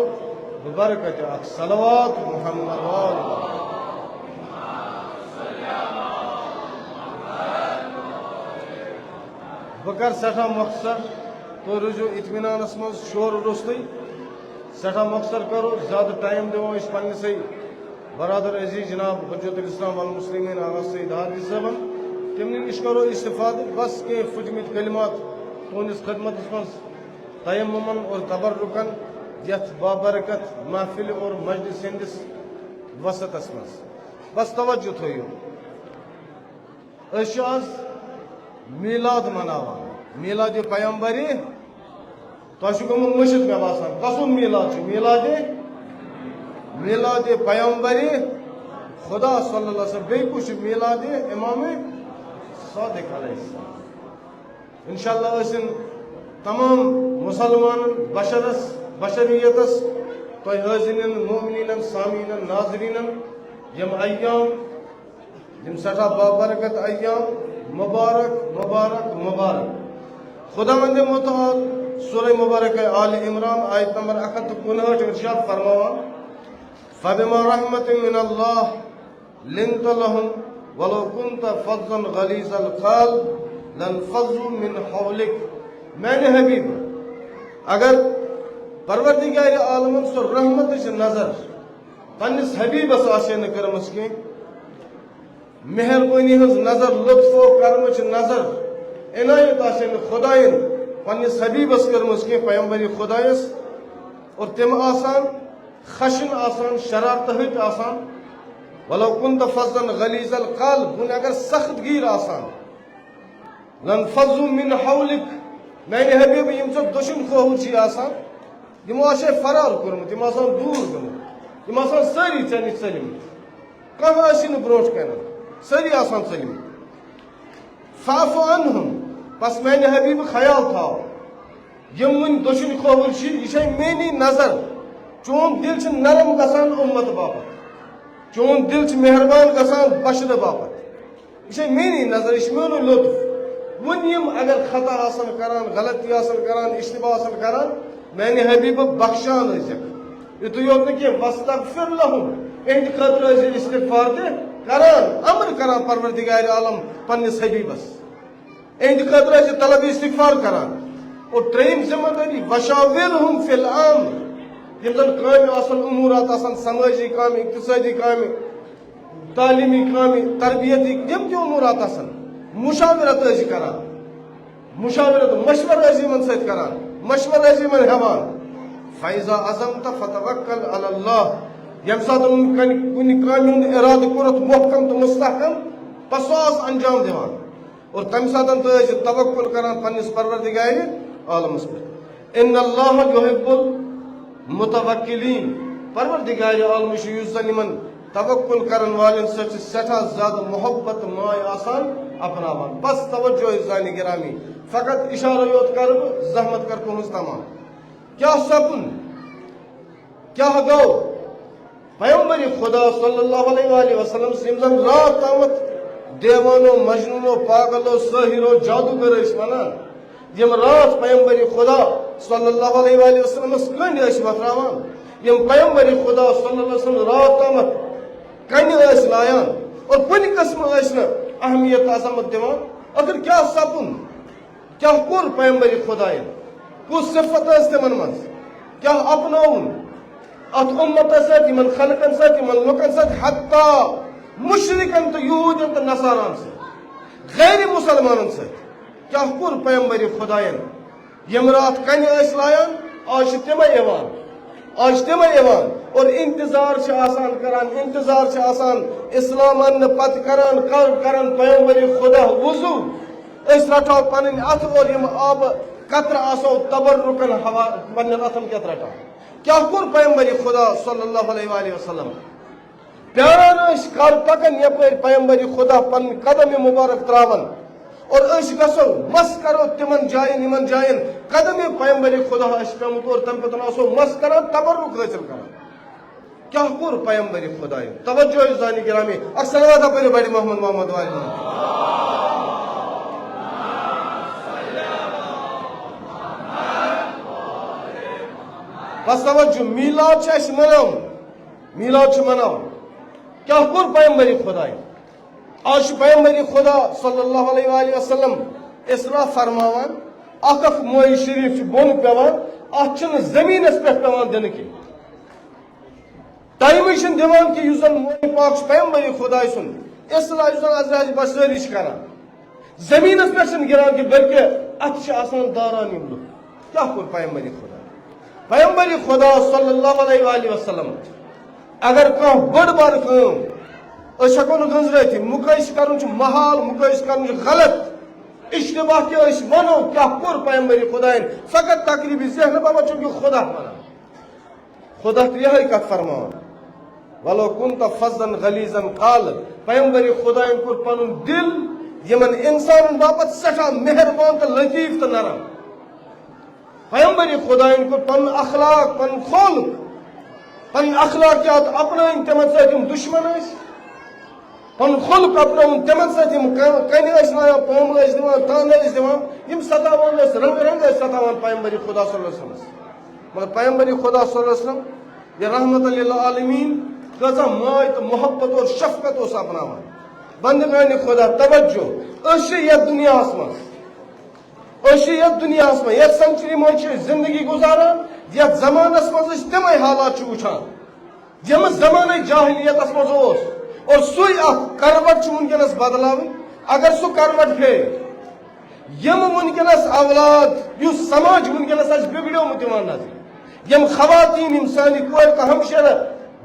ببرکت صلوات محمد وآلہ بکر سٹھا مختصر تو رجوع اطمینان مز شور رستے سٹھا مختصر کرو زیادہ ٹائم دو اس پنہ سے برادر عزیز جناب حجت الاسلام والمسلمین آغا سید حاضر صاحبن تمن نش کرو استفادہ بس کے فجمت کلمات تہندس خدمت مز تیممن اور تبرکن یت بابرکت محفل اور مجلس ہندس وسطس مز بس توجہ تھو آز میلاد مناوان میلاد پیمبری تہ گومت مشت مے باسان کسن میلاد میلاد پیمبری خدا صلی اللہ علیہ وسلم بیٚیہِ کُس چھُ میلاد امام صادق علیہ السلام انشاءاللہ ٲسِن تمام مسلمانن بشریتس تۄہہِ حٲضِرین مومنیٖنن سامعیٖنن ناظریٖنن یم ایام یم سٹھا بابرکت ایام مبارک مبارک مبارک خدا مند متعال سورہ مبارک آل عمران آیت نمبر 159 ارشاد فرماوان فبما رحمت من اللہ لنت لهم ولو كنت فظا غلیظ القلب لانفضوا من حولك میں نے حبیب اگر پروردگار عالمن سو رحمت نظر پنس حبیبس آسے نہ کرمس کی مہربانی ہز نظر لطف و کرمچ نظر عنایت آسے نہ خدائن پنس حبیبس کرمس کی پیمبری خدایس اور تم آسان خشن آسان شرارت آسان ولو كنت فظا غلیظ القلب بن اگر سخت گیر آسان لانفضوا من حولك میں نے حبیب یم سو دشن خوہر چھ آسان یمو آسے فرار کورمت یم آسان دور گمت یم آسان ساری ژے ژلمت کانٛہہ آسی نہٕ برونٛٹھ کَنۍ سٲری آسان ژٔلمٕتۍ فاعف عنہم پس میانہِ حبیب خیال تھاو یم وٕنۍ دۄشوٕنۍ کھووُر چھِ یہِ چھے میٛٲنی نظر چون دل چھُ نرم گژھان اُمت باپتھ چون دل چھُ مہربان گژھان بشرٕ باپتھ یہِ چھے میٛٲنی نظر یہِ چھُ میونُے لطف وۄنۍ یِم اگر خطا آسن کران غلطی آسن کران اشتباہ آسن کران میانہِ حبیب بخشان ٲسِکھ یِتُے یوت نہٕ کینٛہہ واستغفر لهم اہندِ خٲطرٕ ٲسۍ استغفار تہِ کران امر کران پروردگار عالم پنس حبیبس اہندِ خٲطرٕ ٲسۍ طلب استغفار کران اور ترٛیٚیِم ذمہ دٲری وشاورہم فی الامر یم زن کامہِ آسن امورات آسن سمٲجی کامہِ اقتصٲدی کامہِ تعلیمی کامہِ تربیتی یم تہِ امورات آسن مشاورت ٲسۍ کران مشاورت مشور ٲسۍ یمن سۭتۍ کران مشور ٲسۍ یمن ہٮ۪وان فیضا عزمت فتوکل علی اللہ یم سات کُنہِ کامہِ ہُنٛد ارادٕ کوٚرُتھ محکم تہٕ مستحکم پس سُہ آس انجام دِوان اور تمہِ ساتہٕ تہِ ٲسۍ توکل کران پننس پروردگارِ عالمس پٮ۪ٹھ ان اللہ یحب المتوکلین پروردگار عالم چھُ یُس زن یمن توکل کرن والٮ۪ن سۭتۍ چھِ سٮ۪ٹھاہ زیادٕ محبت تہٕ ماے آسان اپناوان بس توجہ زانہِ گرامی فقط اشارہ یوت کرٕ بہٕ زحمت کر تُہنٛز تمام کیاہ سپُن کیاہ گوٚو پیغمبر خدا صلی اللہ علیہ وآلہ وسلم یم زن رات تامت دیوانو مجنونو پاگلو ساحرو جادوگر ٲسۍ ونان یم رات پیغمبر خدا صلی اللہ علیہ وآلہ وسلمس کنڈ ٲسۍ وتھراوان یم پیغمبر خدا صلی اللہ علیہ وسلم رات تامت کنڈ ٲسۍ لایان اور کُنہِ قٕسمہٕ ٲسۍ نہٕ اہمیت عظمت دِوان اگر کیاہ سپُن کیاہ کوٚر پیغمبر خداین کُس صفت ٲس تِمن منٛز کیاہ اپنوُن ات امتس سۭتۍ یمن خلقن سۭتۍ یمن لُکن سۭتۍ حتی مشرکن تہٕ یہوٗدین تہٕ نصاران سۭتۍ غیر مسلمانن سۭتۍ کیاہ کوٚر پیغمبر خداین یم رات کنہِ ٲسۍ لایان آز چھِ تِمے یِوان اور انتظار چھِ آسان کران انتظار چھِ آسان اسلام اننہٕ پتہٕ کران پیغمبر خدا وضو أسۍ رٹہو پنٕنۍ اتھٕ اور یم آبہٕ قطرٕ آسو تبرکن ہوا پننٮ۪ن اتھن کیٛاہ رٹان کیا کوٚر پیغمبر خدا صلی اللہ علیہ وآلہ وسلم پیاران ٲسۍ کر پکان یپٲرۍ پیغمبر خدا پنٕنۍ قدم مبارک تراوان اور أسۍ گژھو مس کرو تمن جاین یمن جاین قدم پیغمبر خدا آسہِ پیومُت اور تمہِ پتہٕ آسو مس کران تبرک حٲصل کران کیا کوٚر پیغمبر خداین توجہ زانہِ گرامی اکھ صلوات پٔرِو بڑِ محمد وآلِ محمد بس توجہ میلاد چھِ اَسہِ مناوُن میلاد چھُ مناوُن کیٛاہ کوٚر پیغمبر خداین آز چھُ پیغمبر خدا صلی اللہ علیہ وآلہ وسلم اصرا فرماوان اکھ مٲیہِ شریف چھُ بۄن پیوان اتھ چھُنہٕ زٔمیٖنس پٮ۪ٹھ پیوان دِنہٕ کینٛہہ ٹایمٕے چھُنہٕ دِوان کہِ یُس زن مٲیہِ پاک چھُ پیغمبر خداے سُنٛد اصرا یُس زن حضرت بصری چھِ کران زٔمیٖنس پٮ۪ٹھ چھِنہٕ گِران کینٛہہ بلکہِ اتھ چھِ آسان داران یِم لُکھ کیٛاہ کوٚر پیغمبر خدا پیغمبر خدا صلی اللہ علیہ وآلہ وسلم اگر کانٛہہ بٔڑ بار کٲم أسۍ ہٮ۪کو نہٕ گٔنٛزرٲیتھٕے مُقٲیسہٕ کَرُن چھُ محال مُقٲیسہٕ کَرُن چھُ غلط اشتباہ کہِ أسۍ وَنو کیٛاہ کوٚر پیغمبر خۄدایَن فقط تقریٖبی ذہنہٕ باپتھ چھُنہٕ یہِ خۄدا وَنان خۄدا تہِ یِہوٚے کَتھ فرماوان وَلو کُنتَ فَظًّا غلیٖظًا قالب پیغمبر خۄدایَن کوٚر پَنُن دِل یِمن اِنسانن باپتھ سٮ۪ٹھاہ مہربان تہٕ لطیٖف تہٕ نرم پیغمبر خۄدایَن کوٚر پَنُن اخلاق پَنُن خولق پَنٕنۍ اخلاقیات اپنٲوِن تِمن سۭتۍ یِم دُشمن ٲسۍ پَنُن خولق اپنٲوُن تِمن سۭتۍ یِم کَنہِ ٲسۍ لاگان پومہٕ ٲسۍ دِوان تانہٕ ٲسۍ دِوان یِم ستاوان ٲسۍ رنٛگہٕ رنٛگہٕ ٲسۍ ستاوان پیغمبر خۄدا صلی اللہ علیہ وسلمس مگر پیغمبر خۄدا صلی اللہ علیہ وسلم یہِ رحمت للعالمیٖن کۭژاہ ماے تہٕ محبت اور شفقت اوس اپناوان بندگانِ خۄدا توجہ أسۍ چھِ یتھ دُنیاہس منٛز یتھ سینچری منٛز چھِ أسۍ زندگی گُزاران یتھ زمانس منٛز أسۍ تِمے حالات چھِ وٕچھان یِم زمانے جاہلیتس منٛز اوس اور سُے اکھ کروٹ چھُ وٕنکیٚنس بدلاوٕنۍ اگر سُہ کروٹ پھیرِ یِم وٕنکیٚنس اولاد یُس سماج وٕنکیٚنس اَسہِ بِگڑیومُت یِوان نظرِ یِم خواتیٖن یِم سانہِ کورِ تہٕ ہمشیرٕ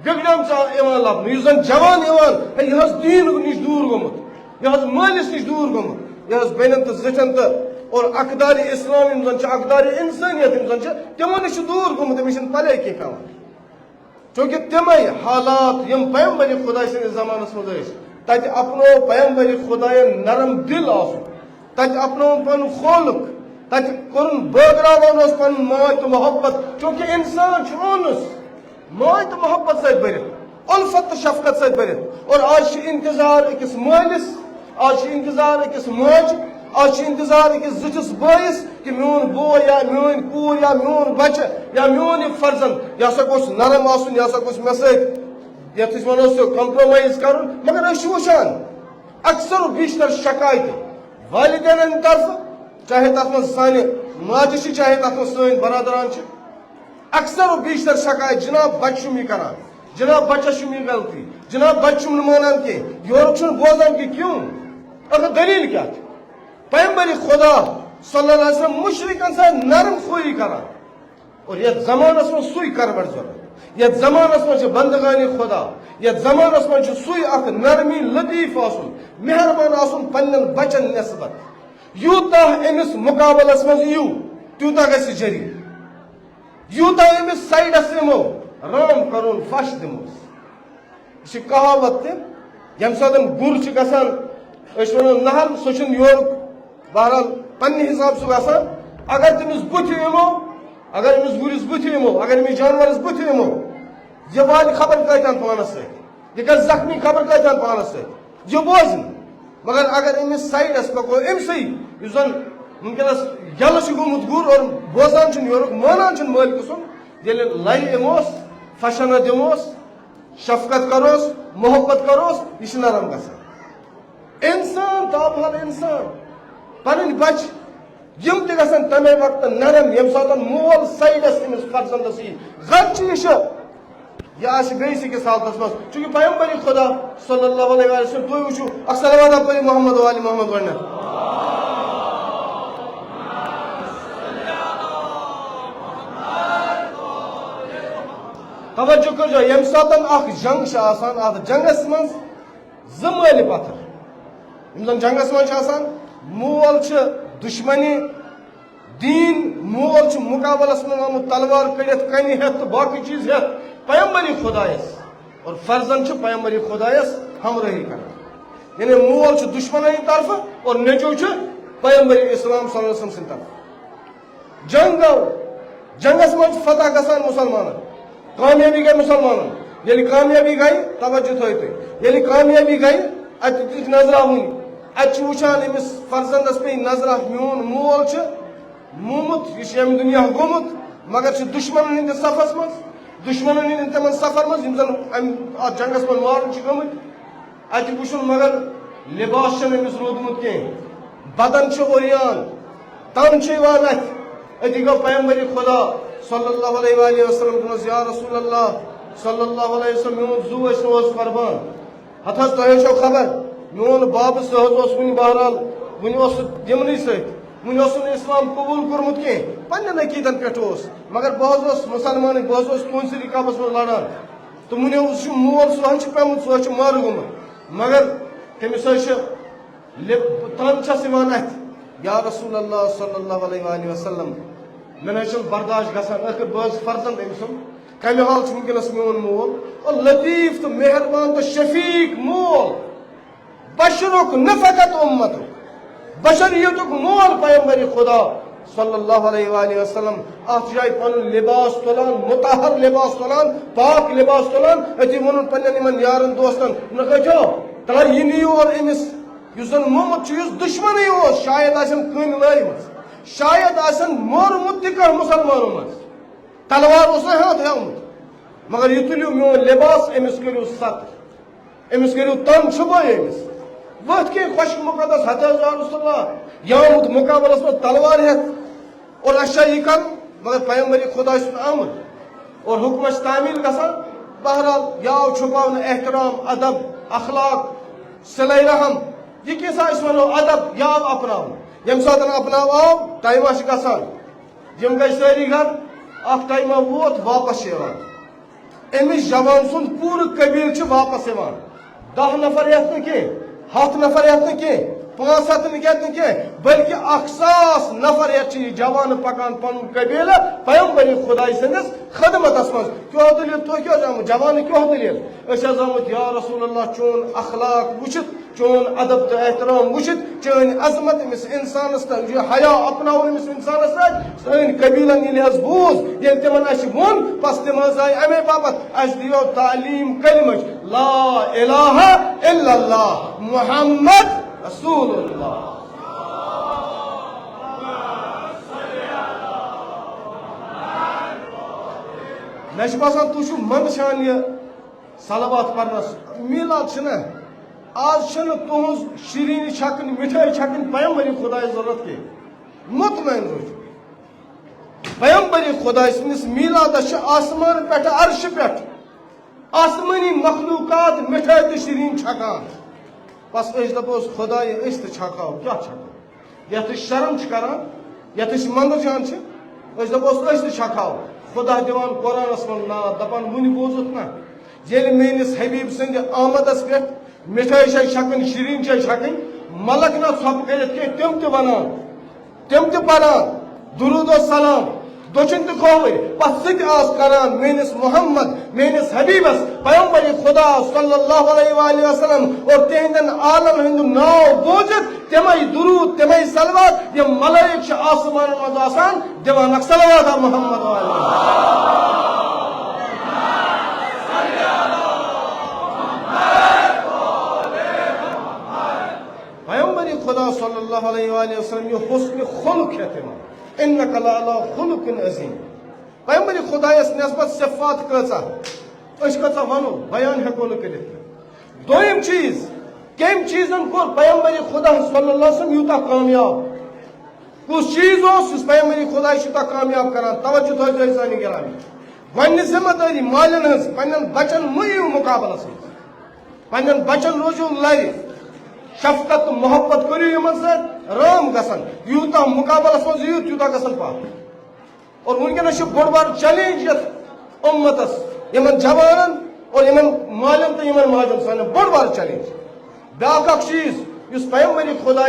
بِگڑیمژ یِوان لبنہٕ یُس زن جوان یِوان ہے یہِ حظ دیٖن نِش دوٗر گوٚمُت یہِ حظ مٲلِس نِش دوٗر گوٚمُت یہِ حظ بیٚنٮ۪ن تہٕ زِٹھٮ۪ن تہٕ اور اقدارِ اسلام یِم زن چھِ اقدارِ انسٲنیت یِم زن چھِ تِمو نِش چھُ دوٗر گوٚمُت أمِس چھِنہٕ پَلے کینٛہہ پیٚوان چوٗنٛکہِ تِمے حالات یِم پیغمبر خۄدا سٕنٛدِس زمانس منٛز ٲسۍ تتہِ اپنوو پیغمبر خۄدایَن نرم دِل آسُن تتہِ اپنووُن پنُن خولق تتہِ کوٚرُن بٲگراوان اوس پنُن ماے تہٕ محبت چوٗنٛکہِ اِنسان چھُ اونُس ماے تہٕ محبت سۭتۍ بٔرِتھ اُلفت تہٕ شفقت سۭتۍ بٔرِتھ اور آز چھِ انتظار أکِس مٲلِس آز چھِ انتظار أکِس ماجہِ آز چھِ انتظار أکِس زِٹھِس بٲیِس کہِ میون بوے یا میٲنۍ کوٗر یا میون بچہِ یا میون یہِ فرزنٛد یہِ ہسا گوٚژھ نرم آسُن یہِ ہسا گوٚژھ مےٚ سۭتۍ یتھ أسۍ ونو سُہ کمپرومایز کرُن مگر أسۍ چھِ وٕچھان اکثر و بیشتر شکایتہٕ والدینن ہٕنٛدِ طرفہٕ چاہے تتھ منٛز سانہِ ماجہِ چھِ چاہے تتھ منٛز سٲنۍ برادران چھِ اکثر و بیشتر شکایت جناب بچہِ چھُم یہِ کران جناب بچس چھُم یہِ غلطی جناب بچہِ چھُم نہٕ مانان کینٛہہ یورُک چھُنہٕ بوزان کہِ کیوں اگر دلیٖل کیٛاہ چھِ پیغمبر خۄدا صلی اللہ علیہ وسلم مشرکن سۭتۍ نرم خویی کران اور یتھ زمانس منٛز سُے کروٹ ضروٗرت یتھ زمانس منٛز چھِ بندگانِ خۄدا یتھ زمانس منٛز چھُ سُے اکھ نرمی لطیٖف آسُن مہربان آسُن پننٮ۪ن بچن نسبت یوٗتاہ أمِس مُقابلس منٛز یِیِو تیوٗتاہ گژھِ جٔری یوٗتاہ أمِس سایڈس یِمو رام کرون فش دِموس یہِ چھِ کہاوت تہِ ییٚمہِ ساتہٕ گُر چھُ گژھان أسۍ ونو نہل سُہ چھُنہٕ یورُک بہرحال پننہِ حسابہٕ سُہ گژھان اگر تٔمِس بُتھِ یِمو اگر أمِس گُرِس بُتھِ یِمو اگر أمِس جانورس بُتھِ یِمو یہِ والہِ خبر کۭتیٛاہن پانس سۭتۍ یہِ گژھِ زخمی خبر کۭتیٛاہن پانس سۭتۍ یہِ بوزِ نہٕ مگر اگر أمِس سایڈس پکو أمسٕے یُس زن وٕنکیٚنس یلہٕ چھُ گوٚمُت گُر اور بوزان چھُنہٕ یورُک مانان چھُنہٕ مٲلکہٕ سُنٛد ییٚلہِ لرِ یِموس فشنہ دِموس شفقت کروس محبت کروس یہِ چھُ نرم گژھان اِنسان تابحال اِنسان پنٕنۍ بچہِ یِم تہِ گژھن تمے وقتہٕ نرم ییٚمہِ ساتہٕ مول سایڈس أمِس فرزنٛدس یی غرچہِ یہِ چھُ یہِ آسہِ بیٚیِس أکِس حالتس منٛز چوٗنٛکہِ پیغمبر خۄدا صلی اللہ علیہ وسلم تُہۍ وٕچھِو اکھ صلوات پٔرِو محمد وآلِ محمد گۄڈنٮ۪تھ توجہ کٔرزیٚو ییٚمہِ ساتہٕ اکھ جنگ چھِ آسان اتھ جنگس منٛز زٕ مٲلہِ پتھر یِم زن جنگس منٛز چھِ آسان مول چھِ دُشمنی دیٖن مول چھُ مُقابلس منٛز آمُت تلوار کٔڑِتھ کنہِ ہٮ۪تھ تہٕ باقٕے چیٖز ہٮ۪تھ پیغمبر خۄدایس اور فرزن چھُ پیغمبر خۄدایس ہمرٲہی کران یعنی مول چھُ دُشمنن ہٕنٛدِ طرفہٕ اور نیٚچوٗ چھُ پیغمبر اسلام صلی اللہ علیہ وسلم سٕنٛدِ طرفہٕ جنگ گوٚو جنگس منٛز چھُ فتح گژھان مُسلمانن کامیٲبی گٔے مُسلمانن ییٚلہِ کامیٲبی گٔے توجہ تھٲیِو تُہۍ ییٚلہِ کامیٲبی گٔے اتہِ دِتِکھ نظراوٕنۍ اتہِ چھِ وٕچھان أمِس فرزنٛدس پیٚیہِ نظرا میون مول چھُ موٗمُت یہِ چھُ ییٚمہِ دُنیا گوٚمُت مگر چھُ دُشمنن ہٕنٛدِس صفس منٛز دُشمنن ہٕنٛدٮ۪ن تِمن سفر منٛز یِم زن اتھ جنگس منٛز مارنہٕ چھِ گٔمٕتۍ اتہِ وٕچھُن مگر لباس چھُنہٕ أمِس روٗدمُت کینٛہہ بدن چھُ عریان تن چھُ یِوان اتھِ أتی گوٚو پیغمبر خۄدا صلی اللہ علیہ وسلم دوٚپنس یا رسول اللہ صلی اللہ علیہ وسلم میون زُو ٲسۍ نہٕ حظ قۄربان ہتھ حظ تۄہہِ چھو خبر میون بابہٕ سُہ حظ اوس وُنہِ بہرحال وُنہِ اوس سُہ دِمنٕے سۭتۍ وُنہِ اوس نہٕ اسلام قبوٗل کوٚرمُت کینٛہہ پننٮ۪ن عقیٖدن پٮ۪ٹھ اوس مگر بہٕ حظ اوسُس مُسلمانٕے بہٕ حظ اوسُس تُہنٛدسٕے رِقابس منٛز لڑان تو ونس مول سہن پیمت سہ مر گومت مگر تمس تن چھس ات یا رسول اللہ صلی اللہ علیہ وآلہ وسلم مے نا برداشت گژھان آخر بہٕ فرزند أمۍ سُنٛد کمہِ حال چھُ وٕنکٮ۪نس میون مول اور لطیف تو مہربان تو شفیق مول بشرک نہ فقط امتک بشریتک مول پیغمبر خدا صلی اللہ علیہ وآلہ وسلم ات جائے پن لباس تلان مطہر لباس تلان پاک لباس تلان اتی ون پنن یارن دوستن نکھو تلا یہ نیو اور امس یس زن محمد چھ دشمن شاید آسن کن لائمت شاید آسن مورمت تہ مسلمانوں من تلوار اس ہاتھ ہیومت مگر یہ تلیو میون لباس امس کرو ست امس کرو تن چھپائی امس وقت کے خشک مقدس حضرت رسول اللہ یامت مقابلس میں تلوار ہے اور اشا یہ کر مگر پیغمبر خدا سن آمد اور حکمش تعمیل گژھان بہرحال یاو چھپاؤن احترام ادب اخلاق صلہ رحم یہ کیسا اس ونو ادب یاو اپناؤ یم سات اپناو آو ٹائمہ گژھان یم گئی ساری گھر اخ ٹائمہ ووت واپس امس جوان سن پور قبیل واپس 10 نفر یت کی 7 نفر یت کی 5-7 یت کی بلکہ 1,000 نفر یت جوان پکان پن قبیلہ پیغمبر خدا سندس خدمتس من کیا دلیل تو کیا آمت جوان کیا دلیل اس آمت یا رسول اللہ چون اخلاق وچت چون ادب تو احترام وچت چون عظمت امس انسانس حیا اپناؤ امس انسانس سن قبیلن یل حس بوز یل تمن اس ون پس تم آئی امے باپت اس دیو تعلیم کلمچ لا الہ الا اللہ محمد رسول اللہ مے باسان تھی مند شان یہ صلوات پرنس میلاد چھ آج تہذ شیرین چھکن مٹھائی چھکن پیغمبر خدا ضرورت کی مطمئن روز پیغمبر خدا سندس میلادس آسمان پہ عرش پہ آسمانی مخلوقات مٹھائی تو شیرین چھکان بس دپوس خدا اس چھکاو کیا چھکاو یت شرم کران یت مند جان دپوس اس چھکاو خدا دیوان قرآنس من نا دپان ون بوزت نا یل میس حبیب سند آمدس پہ مٹھائی چھ چھکن شیرین چھ چھکن ملک نہ ژھپ کرت کی تم تہ ونان تم تہ پران درود و سلام دچن تہ کھوور پس ست آس کران میس محمد میس حبیبس پیغمبر خدا صلی اللہ علیہ وآلہ وسلم اور تہندن عالم ہند ناو بوزت تمے درود تمے صلوات یم ملائک آسمان مز آسان دِوان صلوات محمد علیہ پیغمبر خدا صلی اللہ علیہ وآلہ وسلم یہ حسن خلق ہے تمام انک لعلی خلق عظیم پیغمبر خدا اس نسبت صفات کچا اس کچا ونو بیان ہیکو نہ کرت دویم چیز کم چیزن کو پیغمبر خدا صلی اللہ علیہ وسلم یوتا کامیاب کس چیز اس پیغمبر خدا یوتا کامیاب کران توجہ تھٲیِو سانہِ گرامی گۄڈنِچ ذمہ داری مالن ہنز پنن بچن مٔیِو مقابلس پنن بچن روزو لرِ شفقت تو محبت کرو یمن ست رام گسن یوتا مقابلس من یوت یوتا گسن پا اور ونکس بڑ بار چیلنج یت امتس یمن جوانن اور یمن مالن تو یمن ماجن سان بڑ بار چیلنج بیاکھ اکھ چیز اس پیغمبر خدا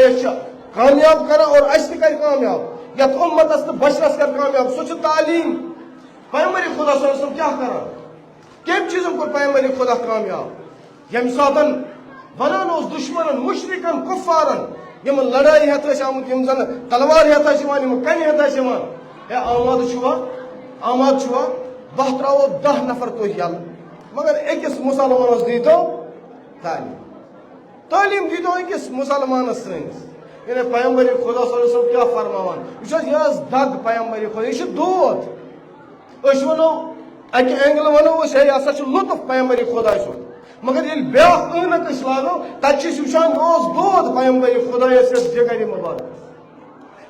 کامیاب کرا اور اس تہ کر کامیاب یت امتس تو بشرس کر کامیاب سو تعلیم پیغمبر خدا صلی اللہ علیہ وسلم کیا کرا کم چیزن کو پیغمبر خدا کامیاب یم ساتن ونان اس دشمنن مشرکن کفارن یمن لڑائی ہتھ آمت یم زن تلوار ہتھ یم کن ہتھ اے آماد چھوا بہ تراو 10 نفر تو یل مگر اکس مسلمانس دیتو تعلیم دیتو اکس مسلمانس سنس یعنی پیغمبر خدا صلی اللہ علیہ وسلم کیا فرماوان یہ دگ پیغمبر خدا یہ دود اس ونو اکہ اینگل ونو ہے یہ ہسا لطف پیغمبر خدا سن مگر یل بیاکھ قۭمت اس لاگو تتہ وچان دود پیغمبر خدا یس جگر مبارک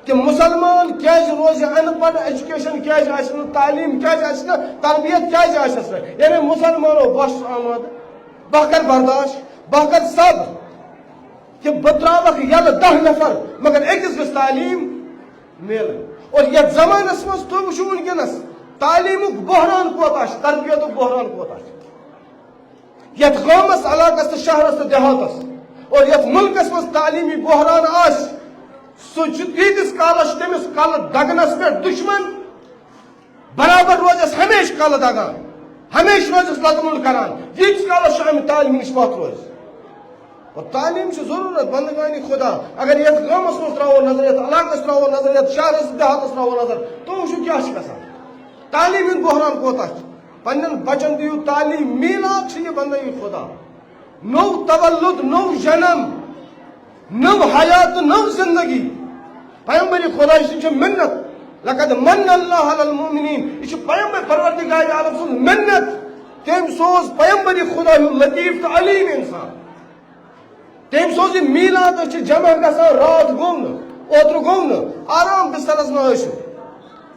کہ مسلمان کیاز روز ان پڑھ ایجوکیشن کیاز آسن تعلیم کیاز آسن تربیت کیاز آسن یعنی مسلمانوں بس آمد بہ کر برداشت بہ کر صبر کہ بتراوک یل 10 نفر مگر اکس گژھِ تعلیم مل اور یتھ زمانس مز تُہۍ وٕچھِو ونکیٚنس تعلیمُک بحران کوتاہ چھُ تربیتُک بحران کوتاہ چھُ یت قومس علاقس تو شہرس تو دیہاتس اور یت ملکس مز تعلیمی بحران آس تیتس کالس تمس کل دگنس پہ دشمن برابر روزس ہمیشہ کل دگان ہمیشہ روزس لگمل کران یتس کالس امہ تعلیم نش پتھ روز اور تعلیم سے ضرورت بندگانی خدا اگر یت گامس مز ترو نظر یت علاقس ترو نظر یت شہرس دیہاتس ترو نظر تو وچھو کیا گژھان تعلیم ہند بحران کوتاہ پنن بچن دیو تعلیم میلاد یہ بندگی خدا نو تولد نو جنم نو حیات نو زندگی پیغمبر خدا یہ منت لقد من اللہ علی المؤمنین یہ پیغمبر پروردگار عالم سن منت تم سوز پیغمبر خدا لطیف تو علیم انسان تم سوز میلاد جمع گژھان رات گوم اوتر گوم آرام بسترس مشو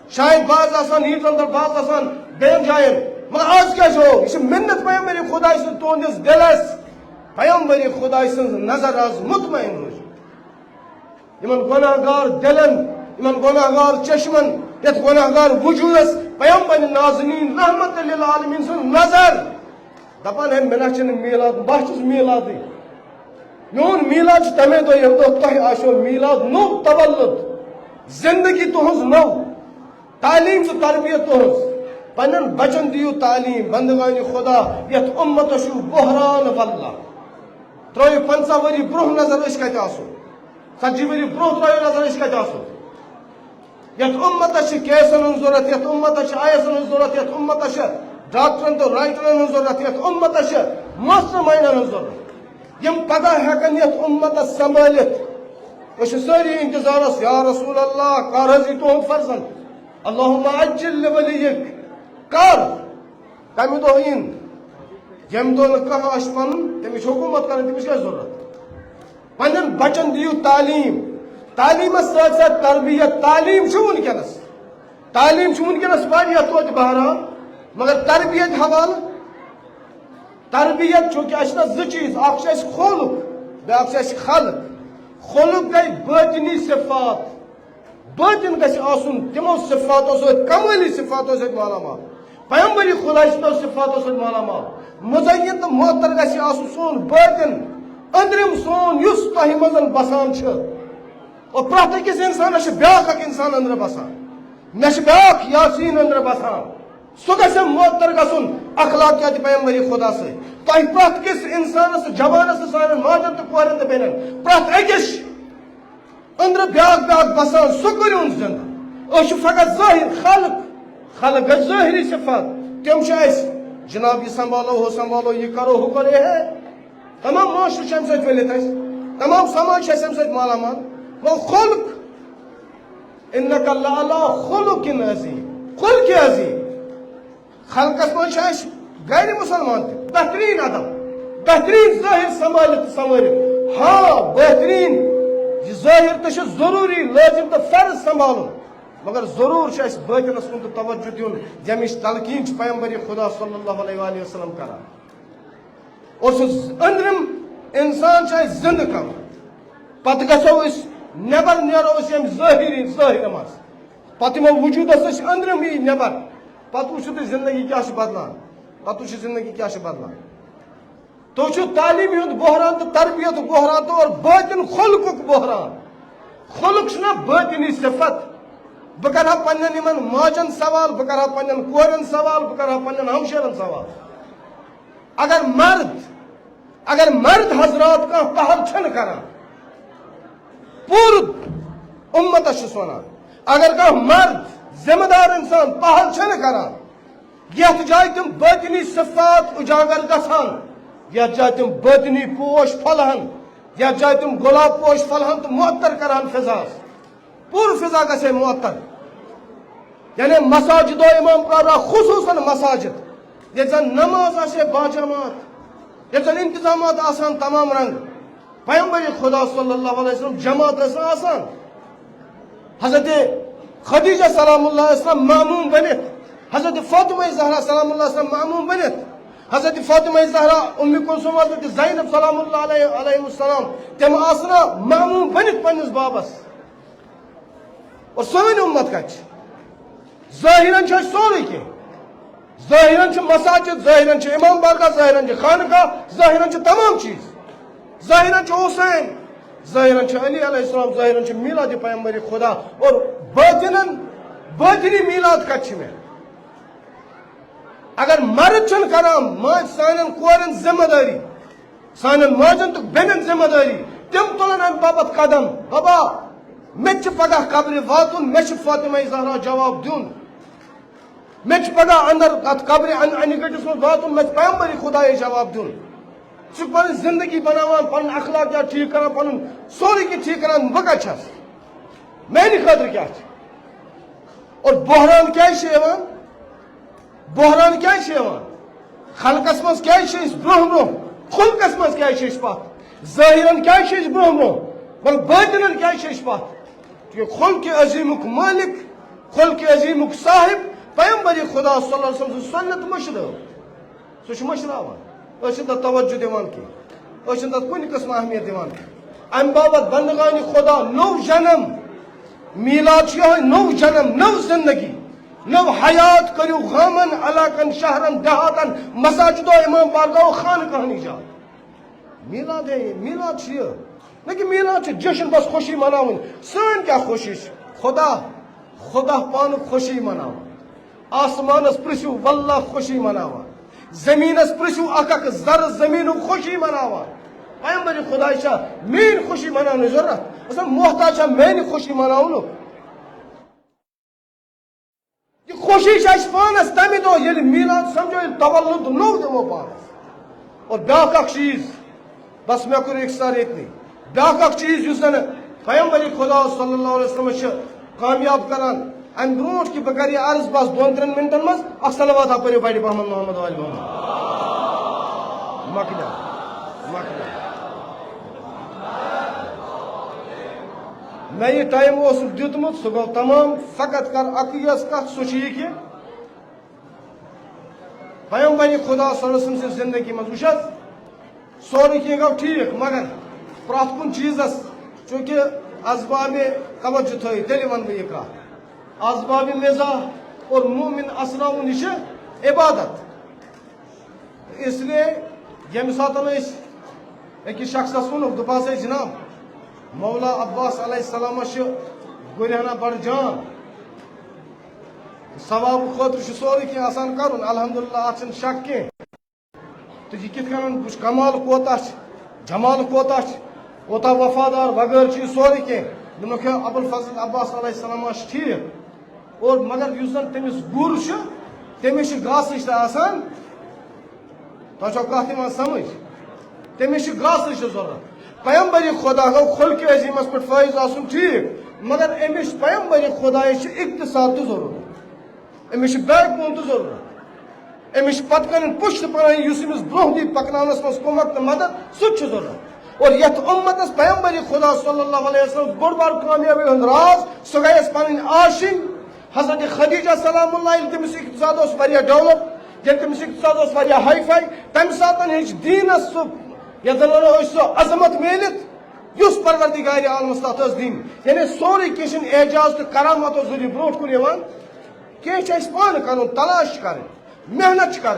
شاید باز آسان عید اندر باز آسان بین جائن مگر آج کیا یہ منت پیغمبر خدا سن تہندس دلس پیغمبر خدا سن نظر آز مطمئن روز یمن گناہ گار دلن یمن گناہ گار چشمن یت گناہ گار وجودس پیغمبر نازنین رحمت للعالمین سن نظر دپان ہے منا چھ میلاد بہ چھس میلاد میون میلاد تمے دہ یم دہ تہ آسو میلاد نو تولد زندگی تہذ نو تعلیم تو تربیت تہذ پنن بچن دیو تعلیم بندگانی خدا یت امت شو بحران واللہ ترو 50 وری برہ نظر اس کتہ آسو 40 وری برہ ترو نظر اس کتہ آسو یت امت کیسن ہن ضرورت یت امت آیسن ہن ضرورت یت امت ڈاکٹرن تو رائٹرن ہن ضرورت یت امت ماسٹرمائنڈن ہن ضرورت یم پگہ ہیکن یت امت سنبھالت اس ساری انتظارس یا رسول اللہ کر حضی تہند فرزند اللہم عجل لولیک کر کمی دہ این یم دہ کھانا آس پن تمس حکومت کرن تمس کیا ضرورت پنن بچن دیو تعلیم تعلیم ساتھ ساتھ تربیت تعلیم ونکس تعلیم ونکس واریاہ توتہ بہران مگر تربیت حوالہ تربیت چونکہ اس زٕ چیز اکھ چھ خلق بیاکھ چھ خلق خلق گئی باطنی صفات باطن گژھِ آسُن تمو صفاتو سۭتۍ کمٲلی صفاتو سۭتۍ مالا مال پیغمبر خدا چھِ تمو صفاتو سۭتۍ مالا مال مزین تہٕ محتر گژھِ آسُن سون باطن أنٛدرِم سون یُس تۄہہِ منٛز بسان چھُ اور پرٛٮ۪تھ أکِس اِنسانس چھُ بیٛاکھ اکھ اِنسان أنٛدرٕ بسان مےٚ چھُ بیٛاکھ یاسیٖن أنٛدرٕ بسان سُہ گژھِ محتر گژھُن اخلاقیات پیغمبر خدا سۭتۍ تۄہہِ پرٛٮ۪تھ کِس اِنسانس تہٕ جوانس تہٕ سانٮ۪ن ماجن تہٕ کورٮ۪ن تہٕ بیٚنٮ۪ن پرٛٮ۪تھ أکِس أنٛدرٕ بیٛاکھ بیٛاکھ بسان سُہ کٔرۍہُن زِنٛدٕ أسۍ چھِ فقط ظٲہِر خلق گژھِ ظٲہری صفات تِم چھِ اَسہِ جناب یہ سنبھالو ہو سنبھالو یہ کرو ہو کرو ہے تمام معاشرٕ چھِ اَمہِ سۭتۍ ؤلِتھ اَسہِ تمام سماج چھِ اَسہِ اَمہِ سۭتۍ مالا مال گوٚو خلق اِنَّکَ لَعَلَىٰ خُلُقٍ عَظیٖم خلقِ عظیٖم خلقس منٛز چھِ اَسہِ گرِ مُسلمان تہِ بہتریٖن ادب بہتریٖن ظٲہِر سنبھٲلِتھ تہٕ سنوٲرِتھ ہاں بہتریٖن یہ ظٲہِر تہِ چھُ ضروٗری لٲزِم تہٕ فرض سنبھالُن مگر ضرور چھُ اَسہِ بٲطنس کُن تہِ توجہ دیُن ییٚمِچ تلقیٖن چھُ پیغمبر خدا صلی اللہ علیہ وآلہ وسلم کران اور سُہ أنٛدرِم اِنسان چھُ اَسہِ زِنٛدٕ کرُن پتہٕ گژھو أسۍ نٮ۪بر نیرو أسۍ ییٚمہِ ظٲہِر منٛز پتہٕ یِمو وجوٗدس أسۍ أنٛدرِم یی نٮ۪بر پتہٕ وٕچھِو تُہۍ زندگی کیٛاہ چھِ بدلان پتہٕ وٕچھِو زندگی کیٛاہ چھِ بدلان تُہۍ وٕچھِو تعلیٖمی ہُنٛد بحران تہٕ تربیتُک بحران تہٕ اور بٲطِن خلقُک بحران خلق چھُنہ بٲطِنی صفت بہٕ کرٕ ہا پننٮ۪ن یِمن ماجن سوال بہٕ کرٕ ہا پننٮ۪ن کورٮ۪ن سوال بہٕ کرٕ ہا پننٮ۪ن ہمشیرن سوال اگر مرد حضرات کانٛہہ پہل چھنہٕ کران پوٗرٕ اُمتس چھُس ونان اگر کانٛہہ مرد ذمہٕ دار انسان پہل چھنہٕ کران یتھ جایہِ تِم بٲطنی صفات اجاگر گژھان یتھ جایہِ تِم بٲطنی پوش پھلہن یتھ جایہِ تِم گۄلاب پوش پھلہن تہٕ معطر کرہن فضاس پوٗرٕ فضا گژھِ ہے معطر یعنی مساجدو امام پرارا خصوٗصاً مساجد ییٚتہِ زن نماز آسہِ ہے باجماعت ییٚتہِ زن انتظامات آسان تمام رنگ پیغمبر خدا صلی اللہ علیہ وسلم جماعت ٲس نہٕ آسان حضرت خدیجہ سلام اللہ علیہ وسلم معموم بنِتھ حضرت فاطمہ زہرا سلام اللہ علیہ وسلم معموم بنِتھ حضرت فاطمہ زہرا ام کلثوم حضرت زینب سلام اللہ علیہ السلام تم آسنا معموم بنِتھ پننس بابس اور سٲنۍ اُمت کتہِ چھِ ظٲہِرن چھُ اَسہِ سورُے کینٛہہ ظاہراً مساجد، ظاہراً امام بارگاہ، ظاہراً خانقاہ، ظاہراً تمام چیز، ظاہراً حسین، ظاہراً علی علیہ السلام، ظاہراً میلاد پیغمبر خدا، اور باطنی میلاد کت میں اگر مرد چھن کران سانن کورن ذمہ داری، سانن ماجن تو بینن ذمہ داری، تم تلن ام باپت قدم بابا مے پگہ قبر واتن، مے فاطمہ زہرا جواب دین، مے پگہ اندر ات قبر انہ گٹس من واتن، مے پیغمبر خدا جواب دین، ثہ پن زندگی بناوان، پن اخلاقیات ٹھیک کران، پن سوری کی ٹھیک کران، بہ کت چھس میانہ خاطر کیا اور بحران کیا بحران کیا خلقس مز کیا برہ برہ، خلقس مز کیا پت، ظاہرن کیا برہ برہ، مگر باطنن کیا پت، کیونکہ خلق عظیمک مالک، خلق عظیمک صاحب پیغمبر خدا صلی اللہ علیہ وسلم سنت مشرو، سہ مشراوان، توجہ دان کی، تک کن قسم اہمیت دان کی، ام باپت بندگان خدا نو جنم، میلاد یہ نو جنم، نو زندگی، نو حیات، کرو غامن علاقن شہرن دیہاتن مساجد و امام بارگاہ و خانقاہن ایجاد، میلاد ہے، میلاد یہ نہ کہ میلاد جشن بس خوشی مناون، سن کیا خوشی، خدا پانک خوشی مناون، آسمانس پرسو واللہ خوشی مناوان، زمینس پرسو اک ذر زمین خوشی مناوان، پیغمبر خدا مین خوشی مناون ضرورت، اصل محتاج مین خوشی مناون، یہ خوشی پانس تمہ دہ یل میلاد سمجھو تولد نو دمو پانس، اور بیاکھ اخ چیز بس مے کور اختصار اتنی، بیاکھ اخ چیز اس زن پیغمبر خدا صلی اللہ علیہ وسلم کامیاب کران، ام برونٹ کہ بہ کر عرض بس 2-3 منٹن مز اخ صلوات پڑھو بڑی محمد محمد علی محمد مکدہ میں یہ ٹائم دیتمت سہ گو تمام، فقط کر اکیس کت سہ یہ کہ پیغمبر خدا صلی اللہ علیہ وسلم سے زندگی مز وچھت سوری کی گو ٹھیک، مگر پرت کن چیزس چونکہ اسباب توجہ تھی تیل ون بہ یہ کت، اسباب مزاح اور مومن اسناؤن یہ عبادت، اس لیے یم سات اکس شخصس ونک دپاس ہے جناب مولا عباس علیہ السلام گرہنا بڑ جان، ثواب خاطر سوری کی آسان کرن، الحمدللہ ات شک کی، تو یہ کت کن کمال کوتا جمال کوتا کوتا وفادار بغیر چیز سوری کی دنک ابو الفضل عباس علیہ السلام ٹھیک، اور مگر اس زن تمس گر تمس گاسچ آسان، تہ کت یوان سمجھ، تمس گاسچ ضرورت، پیغمبر خدا گو خلق عظیمس پہ فائز آسن ٹھیک، مگر امس پیغمبر خدا اقتصاد تو ضرورت، امس بیک بون تو ضرورت، امس پتہ کن پشت پناہی اس امس برہ دی پکنانس مز کمک مدد سہ ضرورت، اور یت امتس پیغمبر خدا صلی اللہ علیہ وسلم بوڑ بار کامیابی ہند راز سہ گیس پن آشن، حضرت خدیجہ سلام اللہ تمس اقتصاد ڈیولپ، یل تمس اقتصاد ہائی فائی، تمہ سات دینس سہ سہ عظمت میلت اس پروردگار عالمس تس دن، یعنی سوری کھین اعجاز تو کرامت ذریعہ بروٹ کن کی پان کر تلاش کر محنت کر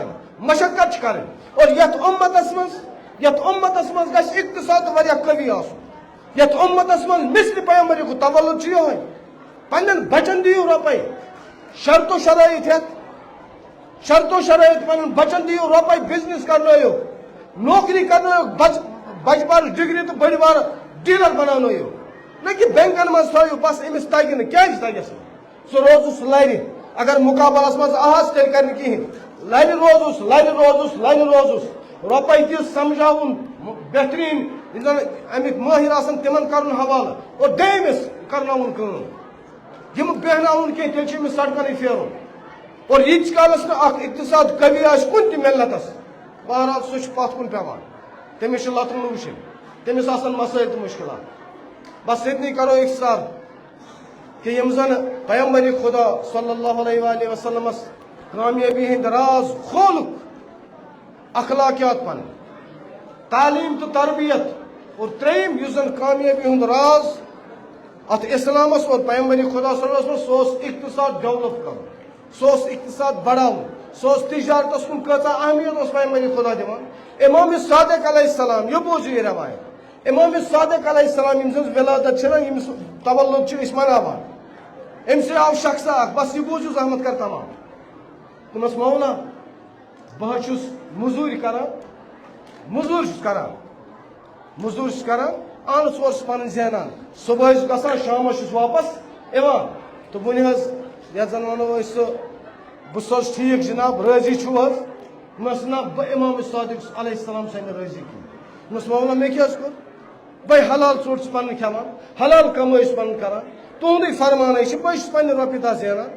مشقت کر، اور یت امتس مز گھ اقتصاد قوی آسن، یت امتس مز مثل پیغمبر کو تولد یہ پن بچن دیو روپے، شرط و شرائط پن بچن دیو روپے، بزنس کرنو، نوکری کرنو، بچ بار ڈگری تو بڑی بار ڈیلر بنانو، نہ کہ بینکن مز تھو بس امس تگہ کیا تگس سہ روزس لرِ، اگر مقابلس مز آس تیل کر کہین، لرِ روزس روپے دس سمجھاؤن بہترین امیک ماہر آسن تمن کرن حوالہ، اور دمس کرناؤن کام، یم بہناؤن کی تیل امس سڑکن پھیرن، اور یتس کالس اخ اقتصاد قوی آس کن تہ ملتس، بہرحال سہ پت کن پیوان، تمس لتن وچن، تمس آسن مسائل تو مشکلات، بس اتنی کرو اختصار کہ یم زن پیغمبر خدا صلی اللہ علیہ وآلہ وسلم کامیابی ہند راز کھولک اخلاقیات پن، تعلیم تو تربیت، اور تریم اس زن کامیابی ہند راز ات اسلامس اور پیغمبر خدا صلی اللہ علیہ وسلم سہ اقتصاد ڈیولپ کر، سہ اقتصاد بڑھاؤن، سو تجارت کن کتا اہمیت پیغمبر خدا دان. امام صادق علیہ السلام یہ بوزو یہ روایت. امام صادق علیہ السلام یم سن ولادت چھنا یم تولد چھ اس مناوان. ام سے آو شخص اخ بس یہ بوزو زحمت کر تمام. تمس مولا بہ چھس مزوری کران مزور چھس کران مزور چھس کران آن ژور پن زینان صبح گژھان شامس چھس واپس یوان تو ون حظ یتھ زن ونو سہ بہٕ ٹھیک جناب راضی چھو حظ مس نا بہ امام صادق علیہ السلام سن راضی کی مس مولا مے کیٛاہ کور بے حلال ژوٚٹ چھُس پنٕنۍ کھٮ۪وان حلال کمٲے چھُس پنٕنۍ کران تُہُنٛدُے فرمانٕے چھِ بہٕ چھُس پنٕنہِ رۄپیہِ دہ زینان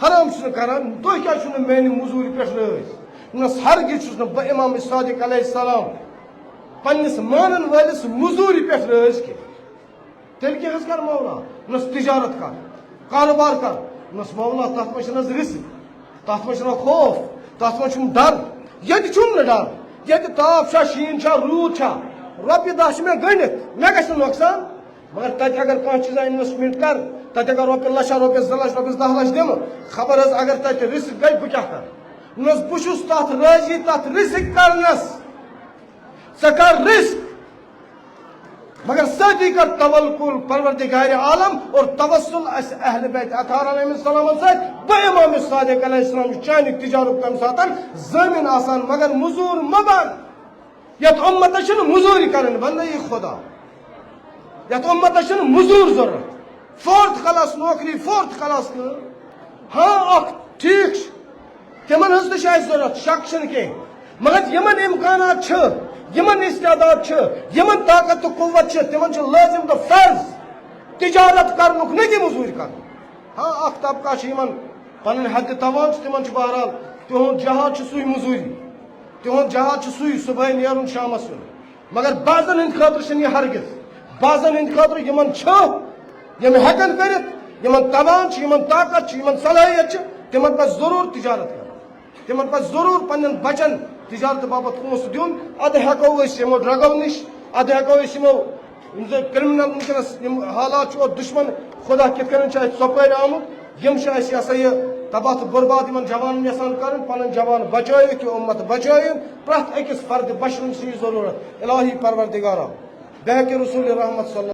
حرام چھُس نہٕ کران تُہۍ کیٛازِ چھُو نہٕ میانہِ موٚزوٗرِ پٮ۪ٹھ رٲضۍ نس ہرگز چھُس نہٕ بہٕ امام صادق علیہ السلام پننس مانن وٲلِس موٚزوٗرِ پٮ۪ٹھ رٲضۍ کینٛہہ تیٚلہِ کیٛاہ حظ کر مولا نس تجارت کر کاروبار کر نس مولا تتھ منٛز چھِنہٕ حظ رِسک تتھ منٛز چھُنہٕ خوف تتھ منٛز چھُنہٕ ڈر ییٚتہِ چھُم نہٕ ڈر ییٚتہِ تاپھ چھا شیٖن چھا روٗد چھا رۄپیہِ دہ چھِ مےٚ گٔنڈِتھ مےٚ گژھِ نہٕ نۄقصان مگر تتہِ اگر کانٛہہ چیٖزا اِنویسٹمنٹ کر تتہِ اگر رۄپیہِ لچھا رۄپیس 2 لچھ رۄپیس 10 لچھ دِمہٕ خبر حظ اگر تتہِ رِسک گٔے بہٕ کیٛاہ کرٕ نس بہٕ چھُس تتھ رٲضی تتھ رِسک کرنس ژٕ کر رِسک مگر سۭتی کر توکل پروردگار عالم اور توسل اس اہل بیت اطہار علیہ السلام سۭتۍ بہٕ امام صادق علیہ السلام چھُ چانہِ تجارت تمہِ ساتہٕ زٲمِن آسان مگر موٚزوٗر مہ بن یتھ اُمتس چھنہٕ موٚزوٗرۍ کرٕنۍ بندگی خدا یتھ اُمتس چھنہٕ موٚزوٗر ضروٗرت 4th کلاس نوکری 4th کلاس کٲم ہاں اکھ ٹھیک چھُ تمن ہٕنٛز تہِ چھِ اَسہِ ضروٗرت شک چھُنہٕ کینٛہہ مگر یمن امکانات چھِ یمن استعداد چھِ یمن طاقت تہٕ قوت چھِ تمن چھُ لٲزم تہٕ فرض تجارت کرنُک نہ کہِ موٚزوٗرۍ کرنُک ہاں اکھ طبقہ چھِ یمن پنٕنۍ حدِ توان چھِ تمن چھُ بہرحال تِہُنٛد جہاد چھُ سُے موٚزوٗری تِہُنٛد جہاد چھُ سُے صبحٲے نیرُن شامس یُن مگر بعضن ہٕنٛدِ خٲطرٕ چھُنہٕ یہِ ہرگز بعضن ہٕنٛدِ خٲطرٕ یمن چھُ یم ہیکن کٔرِتھ یمن توان چھُ یمن طاقت چھُ یمن صلٲحیت چھِ تمن پزِ ضروٗر تجارت کرٕنۍ تمن پزِ ضروٗر پننٮ۪ن بچن تجارت باپت پونٛسہٕ دیُن ادٕ ہیکو أسۍ یِمو ڈرگو نِش ادٕ ہیکو أسۍ یِمو یِم زن کرمنل ونکیٚنس یِم حالات چھِ اور دشمن خدا کِتھ کٔنۍ چھُ اَسہِ ژۄپٲرۍ آمُت یِم چھِ اَسہِ یہِ ہسا یہِ تباہ تہٕ برباد یِمن جوانن یژھان کرٕنۍ پنٕنۍ جوان بچٲیِتھ یہِ اُمت بچٲیِن پرٛٮ۪تھ أکِس فردِ بشرُن چھِ یہِ ضروٗرت الہی پروردگارا بحق رسول رحمت صلی